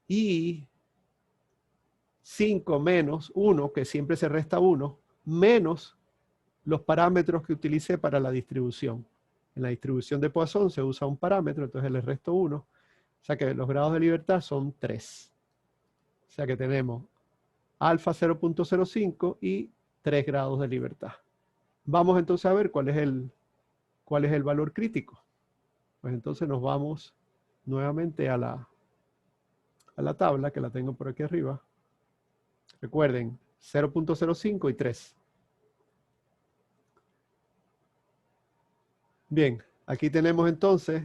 Speaker 1: Y 5 menos 1, que siempre se resta 1, menos los parámetros que utilicé para la distribución. En la distribución de Poisson se usa un parámetro, entonces le resto 1. O sea que los grados de libertad son 3. O sea que tenemos alfa 0.05 y 3 grados de libertad. Vamos entonces a ver cuál es el valor crítico. Pues entonces nos vamos nuevamente a la tabla, que la tengo por aquí arriba. Recuerden, 0.05 y 3. Bien, aquí tenemos entonces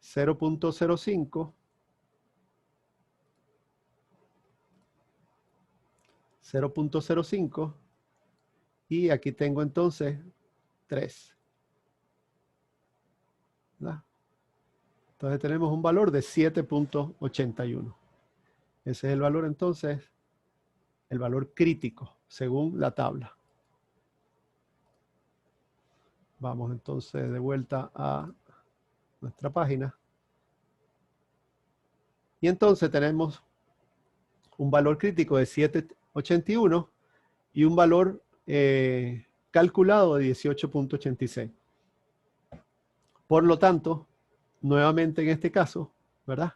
Speaker 1: 0.05, 0.05 y aquí tengo entonces 3. ¿Verdad? Entonces tenemos un valor de 7.81. Ese es el valor entonces, el valor crítico, según la tabla. Vamos entonces de vuelta a nuestra página. Y entonces tenemos un valor crítico de 7.81 y un valor calculado de 18.86. Por lo tanto, nuevamente en este caso, ¿verdad?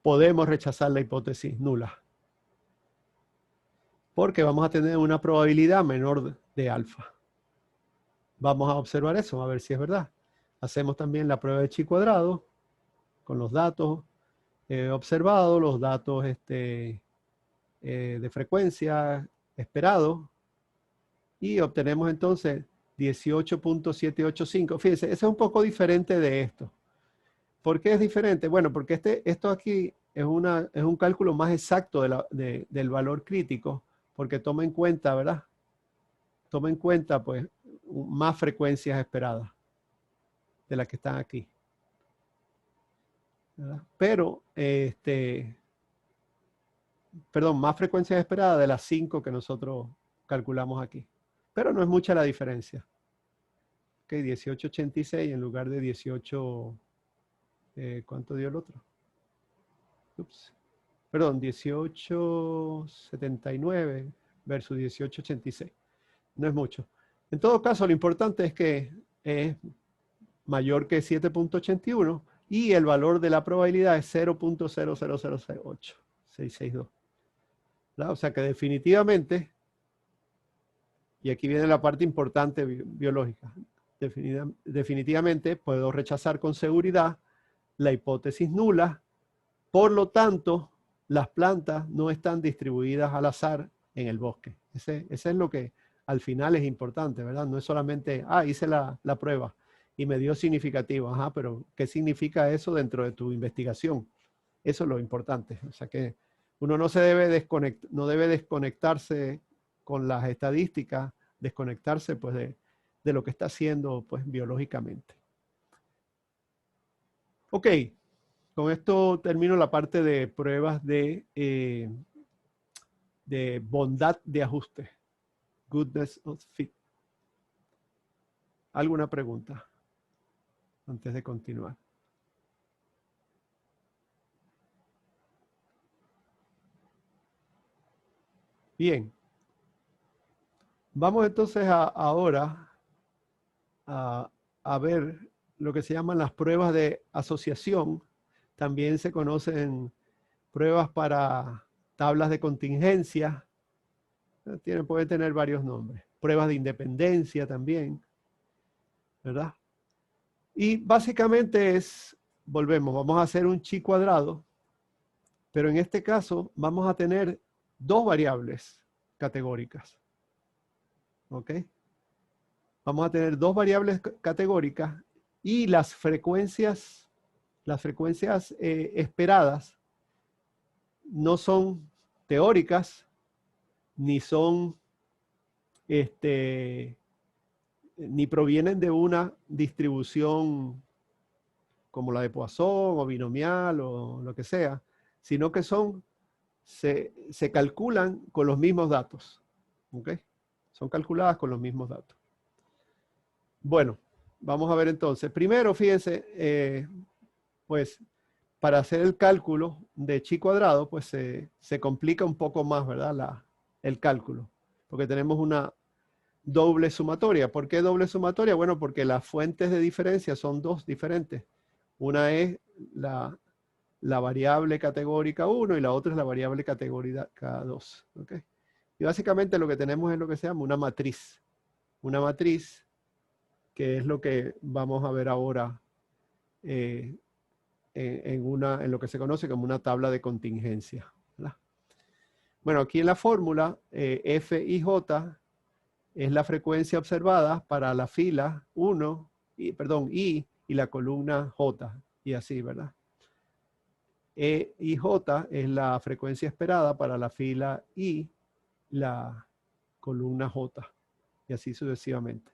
Speaker 1: Podemos rechazar la hipótesis nula. Porque vamos a tener una probabilidad menor de alfa. Vamos a observar eso, a ver si es verdad. Hacemos también la prueba de chi cuadrado con los datos observados, los datos de frecuencia esperados, y obtenemos entonces 18.785. Fíjense, ese es un poco diferente de esto. ¿Por qué es diferente? Bueno, porque esto aquí es un cálculo más exacto del valor crítico, porque toma en cuenta, ¿verdad? Toma en cuenta, pues, más frecuencias esperadas de las que están aquí. ¿verdad? Pero, perdón, más frecuencias esperadas de las 5 que nosotros calculamos aquí. Pero no es mucha la diferencia. Ok, 1886 en lugar de 18, ¿cuánto dio el otro? Ups. Perdón, 1879 versus 1886. No es mucho. En todo caso, lo importante es que es mayor que 7.81 y el valor de la probabilidad es 0.0008662. O sea que definitivamente, y aquí viene la parte importante biológica, definitivamente puedo rechazar con seguridad la hipótesis nula. Por lo tanto, las plantas no están distribuidas al azar en el bosque. Ese es lo que al final es importante, ¿verdad? No es solamente, hice la prueba y me dio significativo. Ajá, pero ¿qué significa eso dentro de tu investigación? Eso es lo importante. O sea que uno no debe desconectarse con las estadísticas, desconectarse pues de lo que está haciendo pues biológicamente. Ok, con esto termino la parte de pruebas de bondad de ajuste. Goodness of fit. ¿Alguna pregunta antes de continuar? Bien. Vamos entonces ahora a ver lo que se llaman las pruebas de asociación. También se conocen pruebas para tablas de contingencia. Pueden tener varios nombres. Pruebas de independencia también, ¿verdad? Y básicamente vamos a hacer un chi cuadrado, pero en este caso vamos a tener dos variables categóricas. ¿Ok? Vamos a tener dos variables categóricas y las frecuencias esperadas no son teóricas ni son ni provienen de una distribución como la de Poisson o binomial o lo que sea, sino que se calculan con los mismos datos. ¿Ok? Son calculadas con los mismos datos. Bueno, vamos a ver entonces. Primero, fíjense, pues para hacer el cálculo de chi cuadrado, pues se complica un poco más, ¿verdad? El cálculo, porque tenemos una doble sumatoria. ¿Por qué doble sumatoria? Bueno, porque las fuentes de diferencia son dos diferentes. Una es la variable categórica 1 y la otra es la variable categórica 2. ¿Okay? Y básicamente lo que tenemos es lo que se llama una matriz. Una matriz que es lo que vamos a ver ahora en lo que se conoce como una tabla de contingencia. ¿Verdad? Bueno, aquí en la fórmula, F y J es la frecuencia observada para la fila 1, I y la columna J, y así, ¿verdad? E y J es la frecuencia esperada para la fila I, la columna J, y así sucesivamente.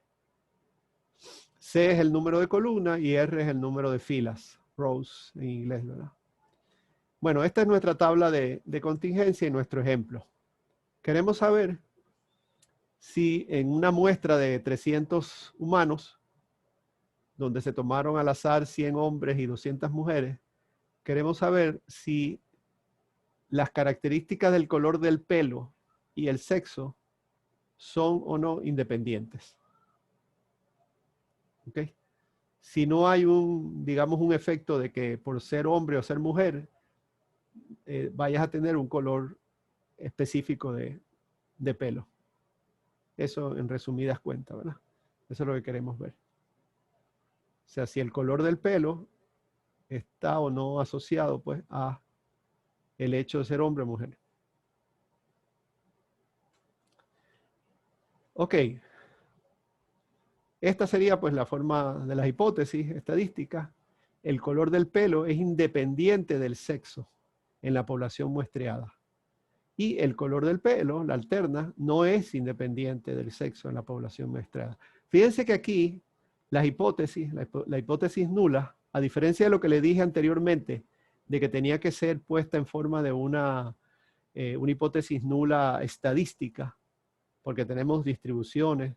Speaker 1: C es el número de columnas y R es el número de filas, rows en inglés, ¿verdad? Bueno, esta es nuestra tabla de contingencia y nuestro ejemplo. Queremos saber si en una muestra de 300 humanos, donde se tomaron al azar 100 hombres y 200 mujeres, queremos saber si las características del color del pelo y el sexo son o no independientes. ¿Ok? Si no hay digamos, un efecto de que por ser hombre o ser mujer, vayas a tener un color específico de pelo. Eso en resumidas cuentas, ¿verdad? Eso es lo que queremos ver. O sea, si el color del pelo está o no asociado, pues, a el hecho de ser hombre o mujer. Ok. Esta sería, pues, la forma de las hipótesis estadísticas. El color del pelo es independiente del sexo en la población muestreada. Y el color del pelo, la alterna, no es independiente del sexo en la población muestreada. Fíjense que aquí las hipótesis, la hipótesis nula, a diferencia de lo que le dije anteriormente, de que tenía que ser puesta en forma de una hipótesis nula estadística, porque tenemos distribuciones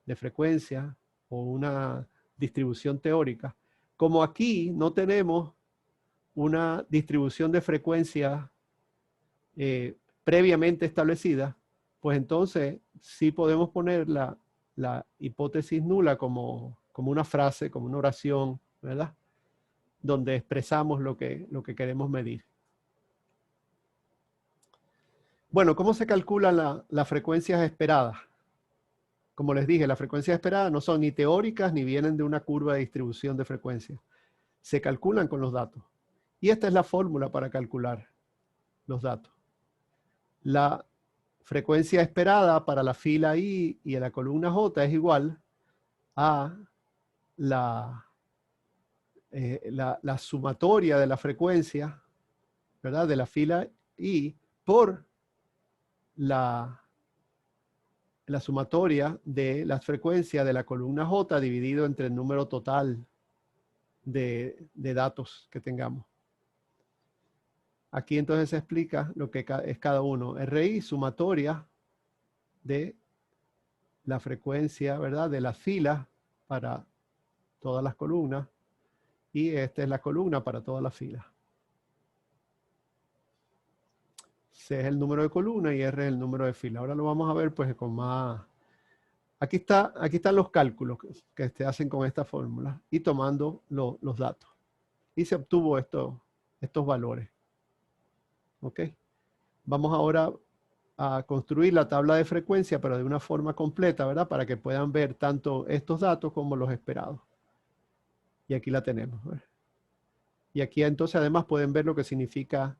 Speaker 1: de frecuencia o una distribución teórica. Como aquí no tenemos una distribución de frecuencia previamente establecida, pues entonces sí podemos poner la hipótesis nula como una frase, como una oración, ¿verdad? Donde expresamos lo que queremos medir. Bueno, ¿cómo se calculan las frecuencias esperadas? Como les dije, las frecuencias esperadas no son ni teóricas ni vienen de una curva de distribución de frecuencias. Se calculan con los datos. Y esta es la fórmula para calcular los datos. La frecuencia esperada para la fila I y la columna J es igual a la sumatoria de la frecuencia, ¿verdad? De la fila I por la sumatoria de la frecuencia de la columna J dividido entre el número total de datos que tengamos. Aquí entonces se explica lo que es cada uno. RI, sumatoria de la frecuencia, ¿verdad? De las filas para todas las columnas. Y esta es la columna para todas las filas. C es el número de columna y R es el número de fila. Ahora lo vamos a ver pues con más... Aquí están los cálculos que se hacen con esta fórmula y tomando los datos. Y se obtuvo estos valores. ¿Ok? Vamos ahora a construir la tabla de frecuencia, pero de una forma completa, ¿verdad? Para que puedan ver tanto estos datos como los esperados. Y aquí la tenemos, ¿verdad? Y aquí entonces además pueden ver lo que significa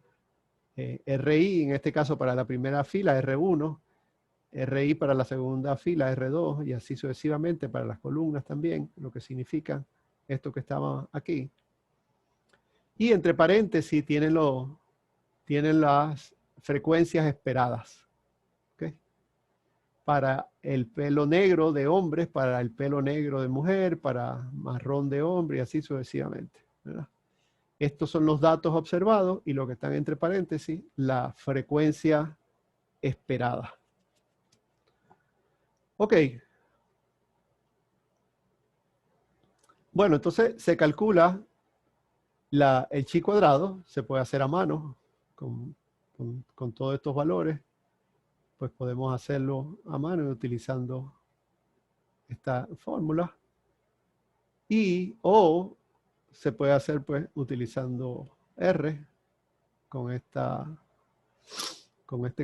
Speaker 1: RI, en este caso para la primera fila, R1, RI para la segunda fila, R2, y así sucesivamente para las columnas también, lo que significa esto que estaba aquí. Y entre paréntesis tienen las frecuencias esperadas. ¿Okay? Para el pelo negro de hombres, para el pelo negro de mujer, para marrón de hombre y así sucesivamente, ¿verdad? Estos son los datos observados y lo que están entre paréntesis, la frecuencia esperada. Ok. Bueno, entonces se calcula el chi cuadrado, se puede hacer a mano con todos estos valores. Pues podemos hacerlo a mano utilizando esta fórmula. O se puede hacer pues utilizando R con este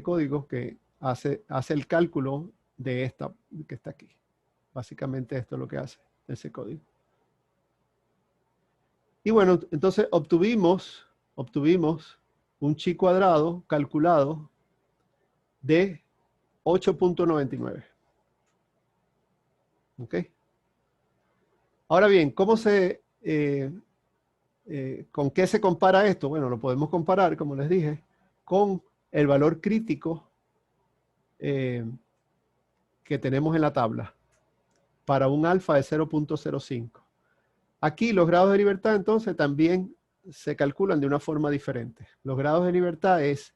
Speaker 1: código que hace el cálculo de esta que está aquí. Básicamente esto es lo que hace ese código. Y bueno, entonces obtuvimos un chi cuadrado calculado de 8.99. ¿Ok? Ahora bien, ¿con qué se compara esto? Bueno, lo podemos comparar, como les dije, con el valor crítico que tenemos en la tabla para un alfa de 0.05. Aquí los grados de libertad entonces también se calculan de una forma diferente. Los grados de libertad es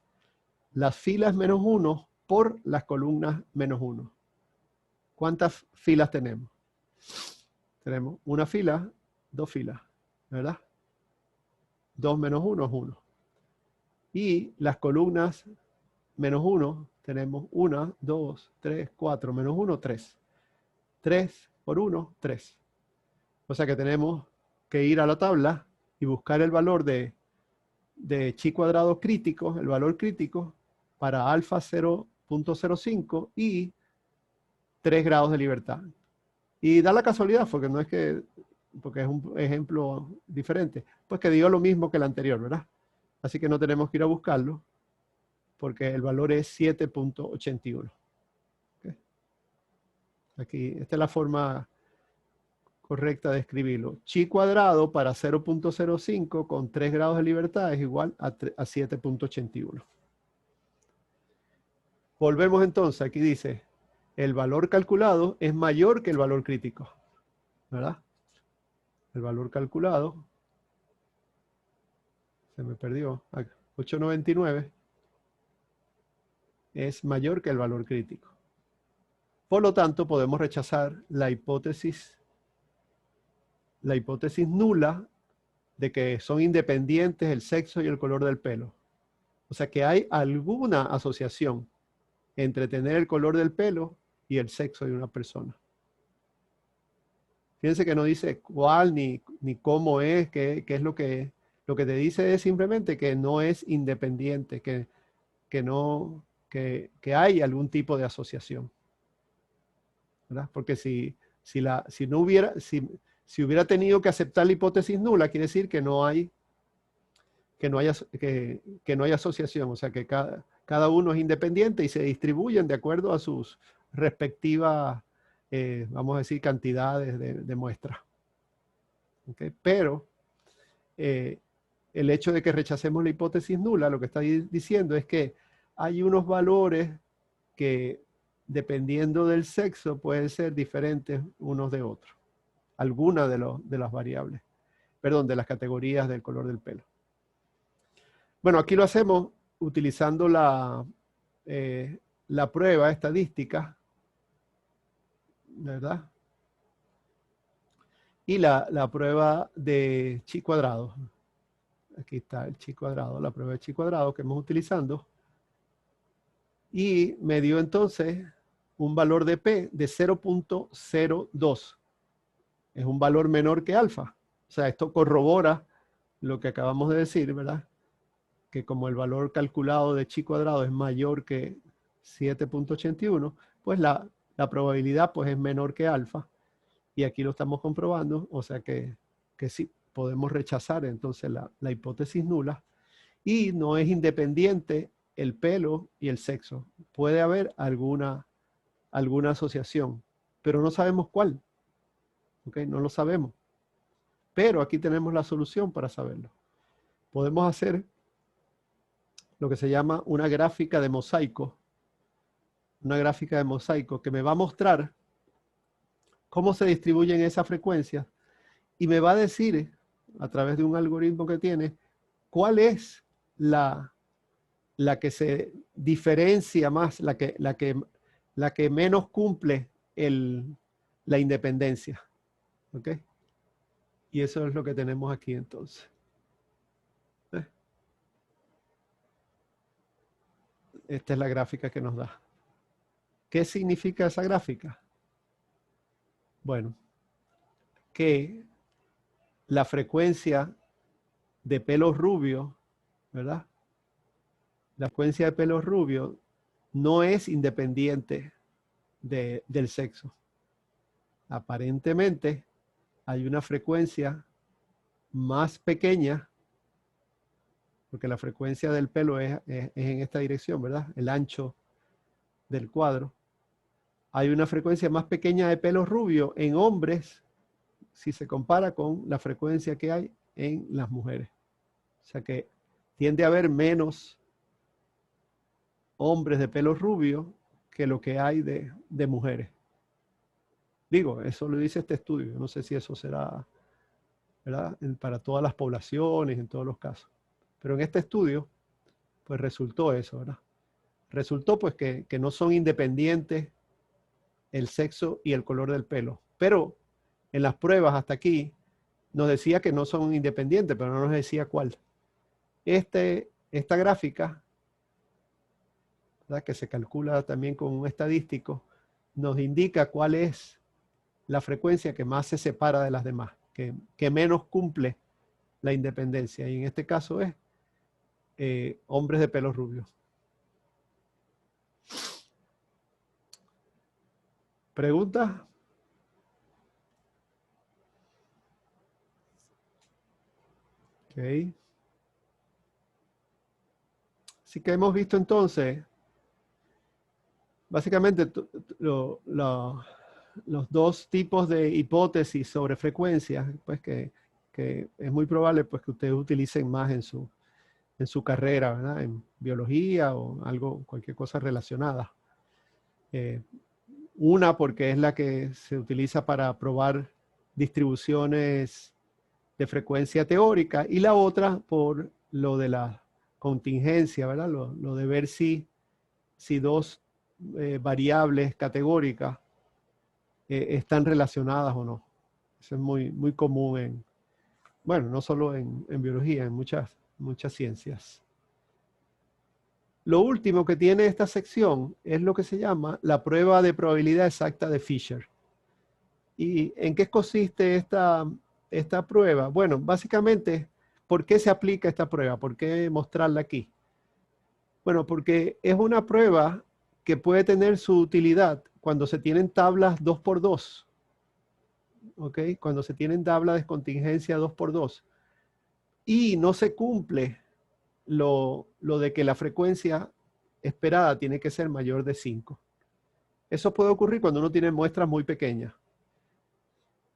Speaker 1: las filas menos 1 por las columnas menos 1. ¿Cuántas filas tenemos? Tenemos una fila, dos filas, ¿verdad? 2 menos 1 es 1. Y las columnas menos 1 tenemos 1, 2, 3, 4, menos 1, 3. 3 por 1, 3. O sea que tenemos que ir a la tabla y buscar el valor de chi cuadrado crítico, el valor crítico para alfa 0.05 y 3 grados de libertad. Y da la casualidad, porque no es que, porque es un ejemplo diferente, pues que dio lo mismo que el anterior, ¿verdad? Así que no tenemos que ir a buscarlo, porque el valor es 7.81. ¿Okay? Aquí, esta es la forma correcta de escribirlo. Chi cuadrado para 0.05 con 3 grados de libertad es igual a 7.81. Volvemos entonces, aquí dice, el valor calculado es mayor que el valor crítico, ¿verdad? El valor calculado se me perdió, 899, es mayor que el valor crítico. Por lo tanto, podemos rechazar la hipótesis nula de que son independientes el sexo y el color del pelo. O sea que hay alguna asociación entre tener el color del pelo y el sexo de una persona. Fíjense que no dice cuál ni cómo es, qué es lo que es. Lo que te dice es simplemente que no es independiente, que hay algún tipo de asociación, ¿verdad? Porque si hubiera tenido que aceptar la hipótesis nula, quiere decir que no hay asociación, o sea que cada uno es independiente y se distribuyen de acuerdo a sus respectivas, vamos a decir, cantidades de muestras. ¿Okay? Pero el hecho de que rechacemos la hipótesis nula, lo que está diciendo es que hay unos valores que, dependiendo del sexo, pueden ser diferentes unos de otros. Algunas de las variables, perdón, de las categorías del color del pelo. Bueno, aquí lo hacemos utilizando la prueba estadística, ¿verdad? Y la prueba de chi cuadrado. Aquí está el chi cuadrado, la prueba de chi cuadrado que hemos utilizando. Y me dio entonces un valor de P de 0.02. Es un valor menor que alfa. O sea, esto corrobora lo que acabamos de decir, ¿verdad? Que como el valor calculado de chi cuadrado es mayor que 7.81, pues la probabilidad pues es menor que alfa. Y aquí lo estamos comprobando, o sea que sí, podemos rechazar entonces la hipótesis nula. Y no es independiente el pelo y el sexo. Puede haber alguna asociación, pero no sabemos cuál. ¿Okay? No lo sabemos. Pero aquí tenemos la solución para saberlo. Podemos hacer lo que se llama una gráfica de mosaico. Una gráfica de mosaico que me va a mostrar cómo se distribuyen esas frecuencias y me va a decir, a través de un algoritmo que tiene, cuál es la que se diferencia más, la que menos cumple la independencia. ¿Ok? Y eso es lo que tenemos aquí entonces. Esta es la gráfica que nos da. ¿Qué significa esa gráfica? Bueno, que la frecuencia de pelo rubio, ¿verdad? La frecuencia de pelo rubio no es independiente del sexo. Aparentemente hay una frecuencia más pequeña, porque la frecuencia del pelo es en esta dirección, ¿verdad? El ancho del cuadro. Hay una frecuencia más pequeña de pelo rubio en hombres si se compara con la frecuencia que hay en las mujeres. O sea que tiende a haber menos hombres de pelo rubio que lo que hay de mujeres. Digo, eso lo dice este estudio. No sé si eso será, ¿verdad?, para todas las poblaciones, en todos los casos. Pero en este estudio, pues resultó eso, ¿verdad? Resultó pues que no son independientes el sexo y el color del pelo. Pero en las pruebas hasta aquí nos decía que no son independientes, pero no nos decía cuál. Esta gráfica, ¿verdad?, que se calcula también con un estadístico, nos indica cuál es la frecuencia que más se separa de las demás, que menos cumple la independencia. Y en este caso es hombres de pelo rubio. ¿Preguntas? Ok. Así que hemos visto entonces, básicamente, los dos tipos de hipótesis sobre frecuencias, pues que es muy probable pues, que ustedes utilicen más en su carrera, ¿verdad? En biología o algo, cualquier cosa relacionada. Una porque es la que se utiliza para probar distribuciones de frecuencia teórica y la otra por lo de la contingencia, ¿verdad? Lo de ver si dos variables categóricas están relacionadas o no. Eso es muy, muy común en, bueno, no solo en biología, en muchas ciencias. Lo último que tiene esta sección es lo que se llama la prueba de probabilidad exacta de Fisher. ¿Y en qué consiste esta prueba? Bueno, básicamente, ¿por qué se aplica esta prueba? ¿Por qué mostrarla aquí? Bueno, porque es una prueba que puede tener su utilidad cuando se tienen tablas 2x2. ¿Ok? Cuando se tienen tablas de contingencia 2x2. Y no se cumple lo de que la frecuencia esperada tiene que ser mayor de 5. Eso puede ocurrir cuando uno tiene muestras muy pequeñas.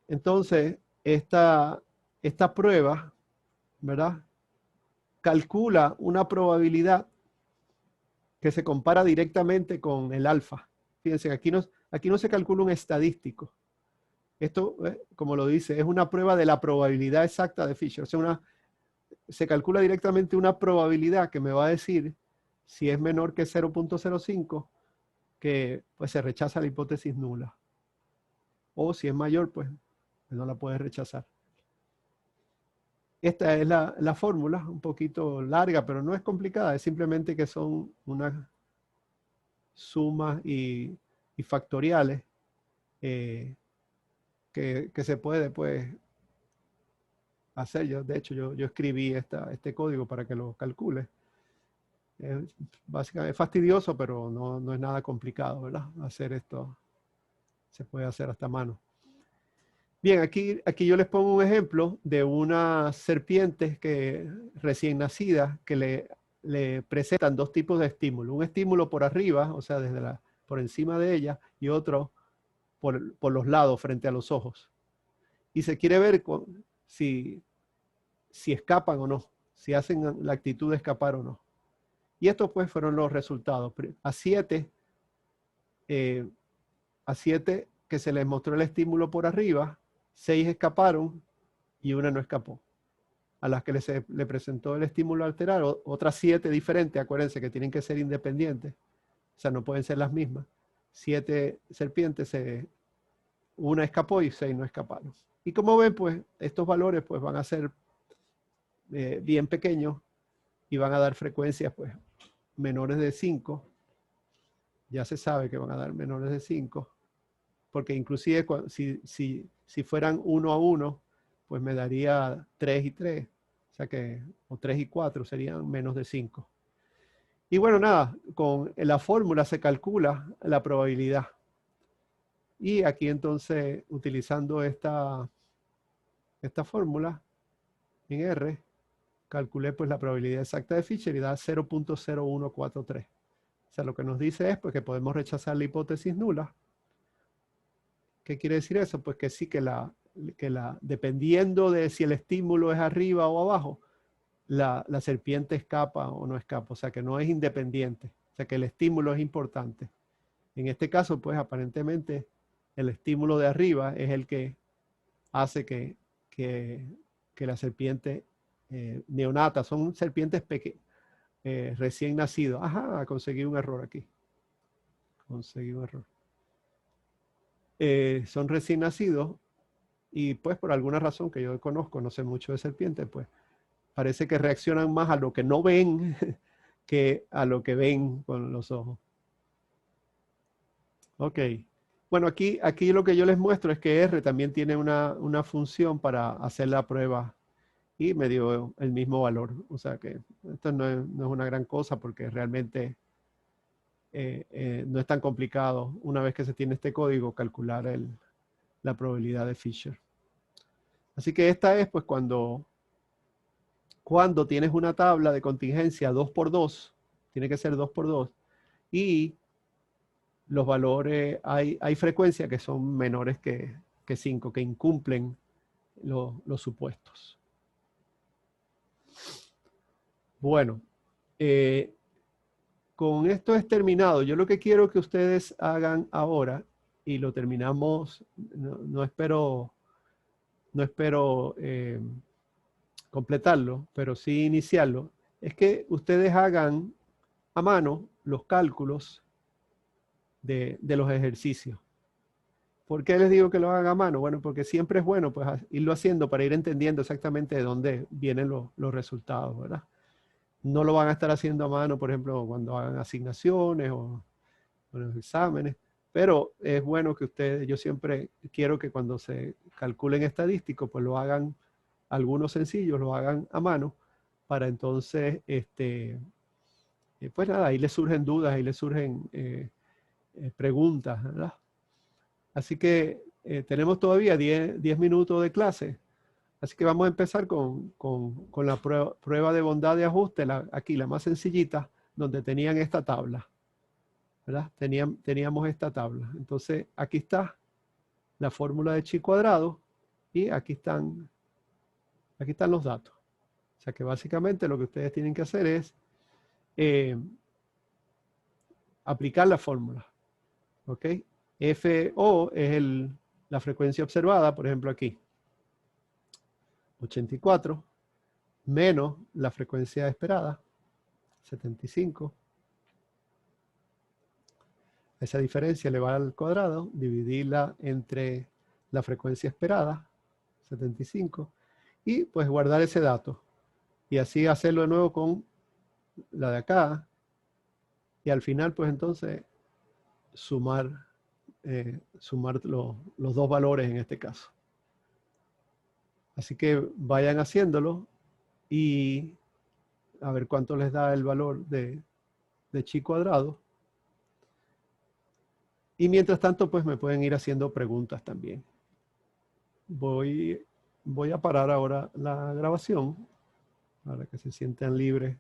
Speaker 1: Entonces, esta prueba, ¿verdad? Calcula una probabilidad que se compara directamente con el alfa. Fíjense, aquí no se calcula un estadístico. Esto, como lo dice, es una prueba de la probabilidad exacta de Fisher. O sea, se calcula directamente una probabilidad que me va a decir si es menor que 0.05, que pues se rechaza la hipótesis nula. O si es mayor, pues no la puedes rechazar. Esta es la fórmula, un poquito larga, pero no es complicada. Es simplemente que son unas sumas y factoriales que se puede pues hacer. De hecho, yo escribí este código para que lo calcule. Básicamente es fastidioso, pero no es nada complicado, ¿verdad? Hacer esto se puede hacer hasta a mano. Bien, aquí yo les pongo un ejemplo de unas serpientes recién nacidas que le presentan dos tipos de estímulo. Un estímulo por arriba, o sea, por encima de ella, y otro por los lados, frente a los ojos. Y se quiere ver si escapan o no, si hacen la actitud de escapar o no. Y estos pues fueron los resultados. A 7 que se les mostró el estímulo por arriba, 6 escaparon y una no escapó. A las que le presentó el estímulo alterado, otras 7 diferentes, acuérdense que tienen que ser independientes, o sea, no pueden ser las mismas. 7 serpientes, una escapó y 6 no escaparon. Y como ven, pues estos valores pues van a ser bien pequeños y van a dar frecuencias pues menores de 5. Ya se sabe que van a dar menores de 5, porque inclusive si fueran 1 a 1, pues me daría 3 y 3, o sea que, o 3 y 4 serían menos de 5. Y bueno, nada, con la fórmula se calcula la probabilidad. Y aquí entonces, utilizando esta fórmula en R, calculé pues la probabilidad exacta de Fisher y da 0.0143. O sea, lo que nos dice es pues, que podemos rechazar la hipótesis nula. ¿Qué quiere decir eso? Pues que sí, dependiendo de si el estímulo es arriba o abajo, la serpiente escapa o no escapa. O sea, que no es independiente. O sea, que el estímulo es importante. En este caso, pues aparentemente el estímulo de arriba es el que hace que la serpiente neonata, son serpientes recién nacidos. Ajá, conseguí un error aquí. Conseguí un error. Son recién nacidos y pues por alguna razón que yo conozco, no sé mucho de serpientes, pues parece que reaccionan más a lo que no ven que a lo que ven con los ojos. Ok. Bueno, aquí lo que yo les muestro es que R también tiene una función para hacer la prueba y me dio el mismo valor. O sea que esto no es una gran cosa porque realmente no es tan complicado una vez que se tiene este código calcular la probabilidad de Fisher. Así que esta es pues cuando tienes una tabla de contingencia 2x2, tiene que ser 2x2, y los valores, hay frecuencias que son menores que 5, que incumplen los supuestos. Bueno, con esto es terminado. Yo lo que quiero que ustedes hagan ahora, y lo terminamos, no espero completarlo, pero sí iniciarlo, es que ustedes hagan a mano los cálculos de los ejercicios. ¿Por qué les digo que lo hagan a mano? Bueno, porque siempre es bueno pues irlo haciendo para ir entendiendo exactamente de dónde vienen los resultados, ¿verdad? No lo van a estar haciendo a mano, por ejemplo, cuando hagan asignaciones o los exámenes, pero es bueno que ustedes, yo siempre quiero que cuando se calculen estadísticos, pues lo hagan, algunos sencillos, lo hagan a mano, para entonces, pues nada, ahí les surgen dudas, ahí les surgen preguntas, ¿verdad? Así que tenemos todavía 10 minutos de clase. Así que vamos a empezar con la prueba de bondad de ajuste, aquí la más sencillita, donde tenían esta tabla, ¿verdad? Teníamos esta tabla. Entonces aquí está la fórmula de chi cuadrado y aquí están los datos. O sea que básicamente lo que ustedes tienen que hacer es aplicar la fórmula. ¿Ok? FO es la frecuencia observada, por ejemplo aquí. 84 menos la frecuencia esperada, 75. Esa diferencia elevada al cuadrado, dividirla entre la frecuencia esperada, 75, y pues guardar ese dato. Y así hacerlo de nuevo con la de acá. Y al final pues entonces sumar los dos valores en este caso. Así que vayan haciéndolo y a ver cuánto les da el valor de chi cuadrado. Y mientras tanto, pues me pueden ir haciendo preguntas también. Voy a parar ahora la grabación para que se sientan libres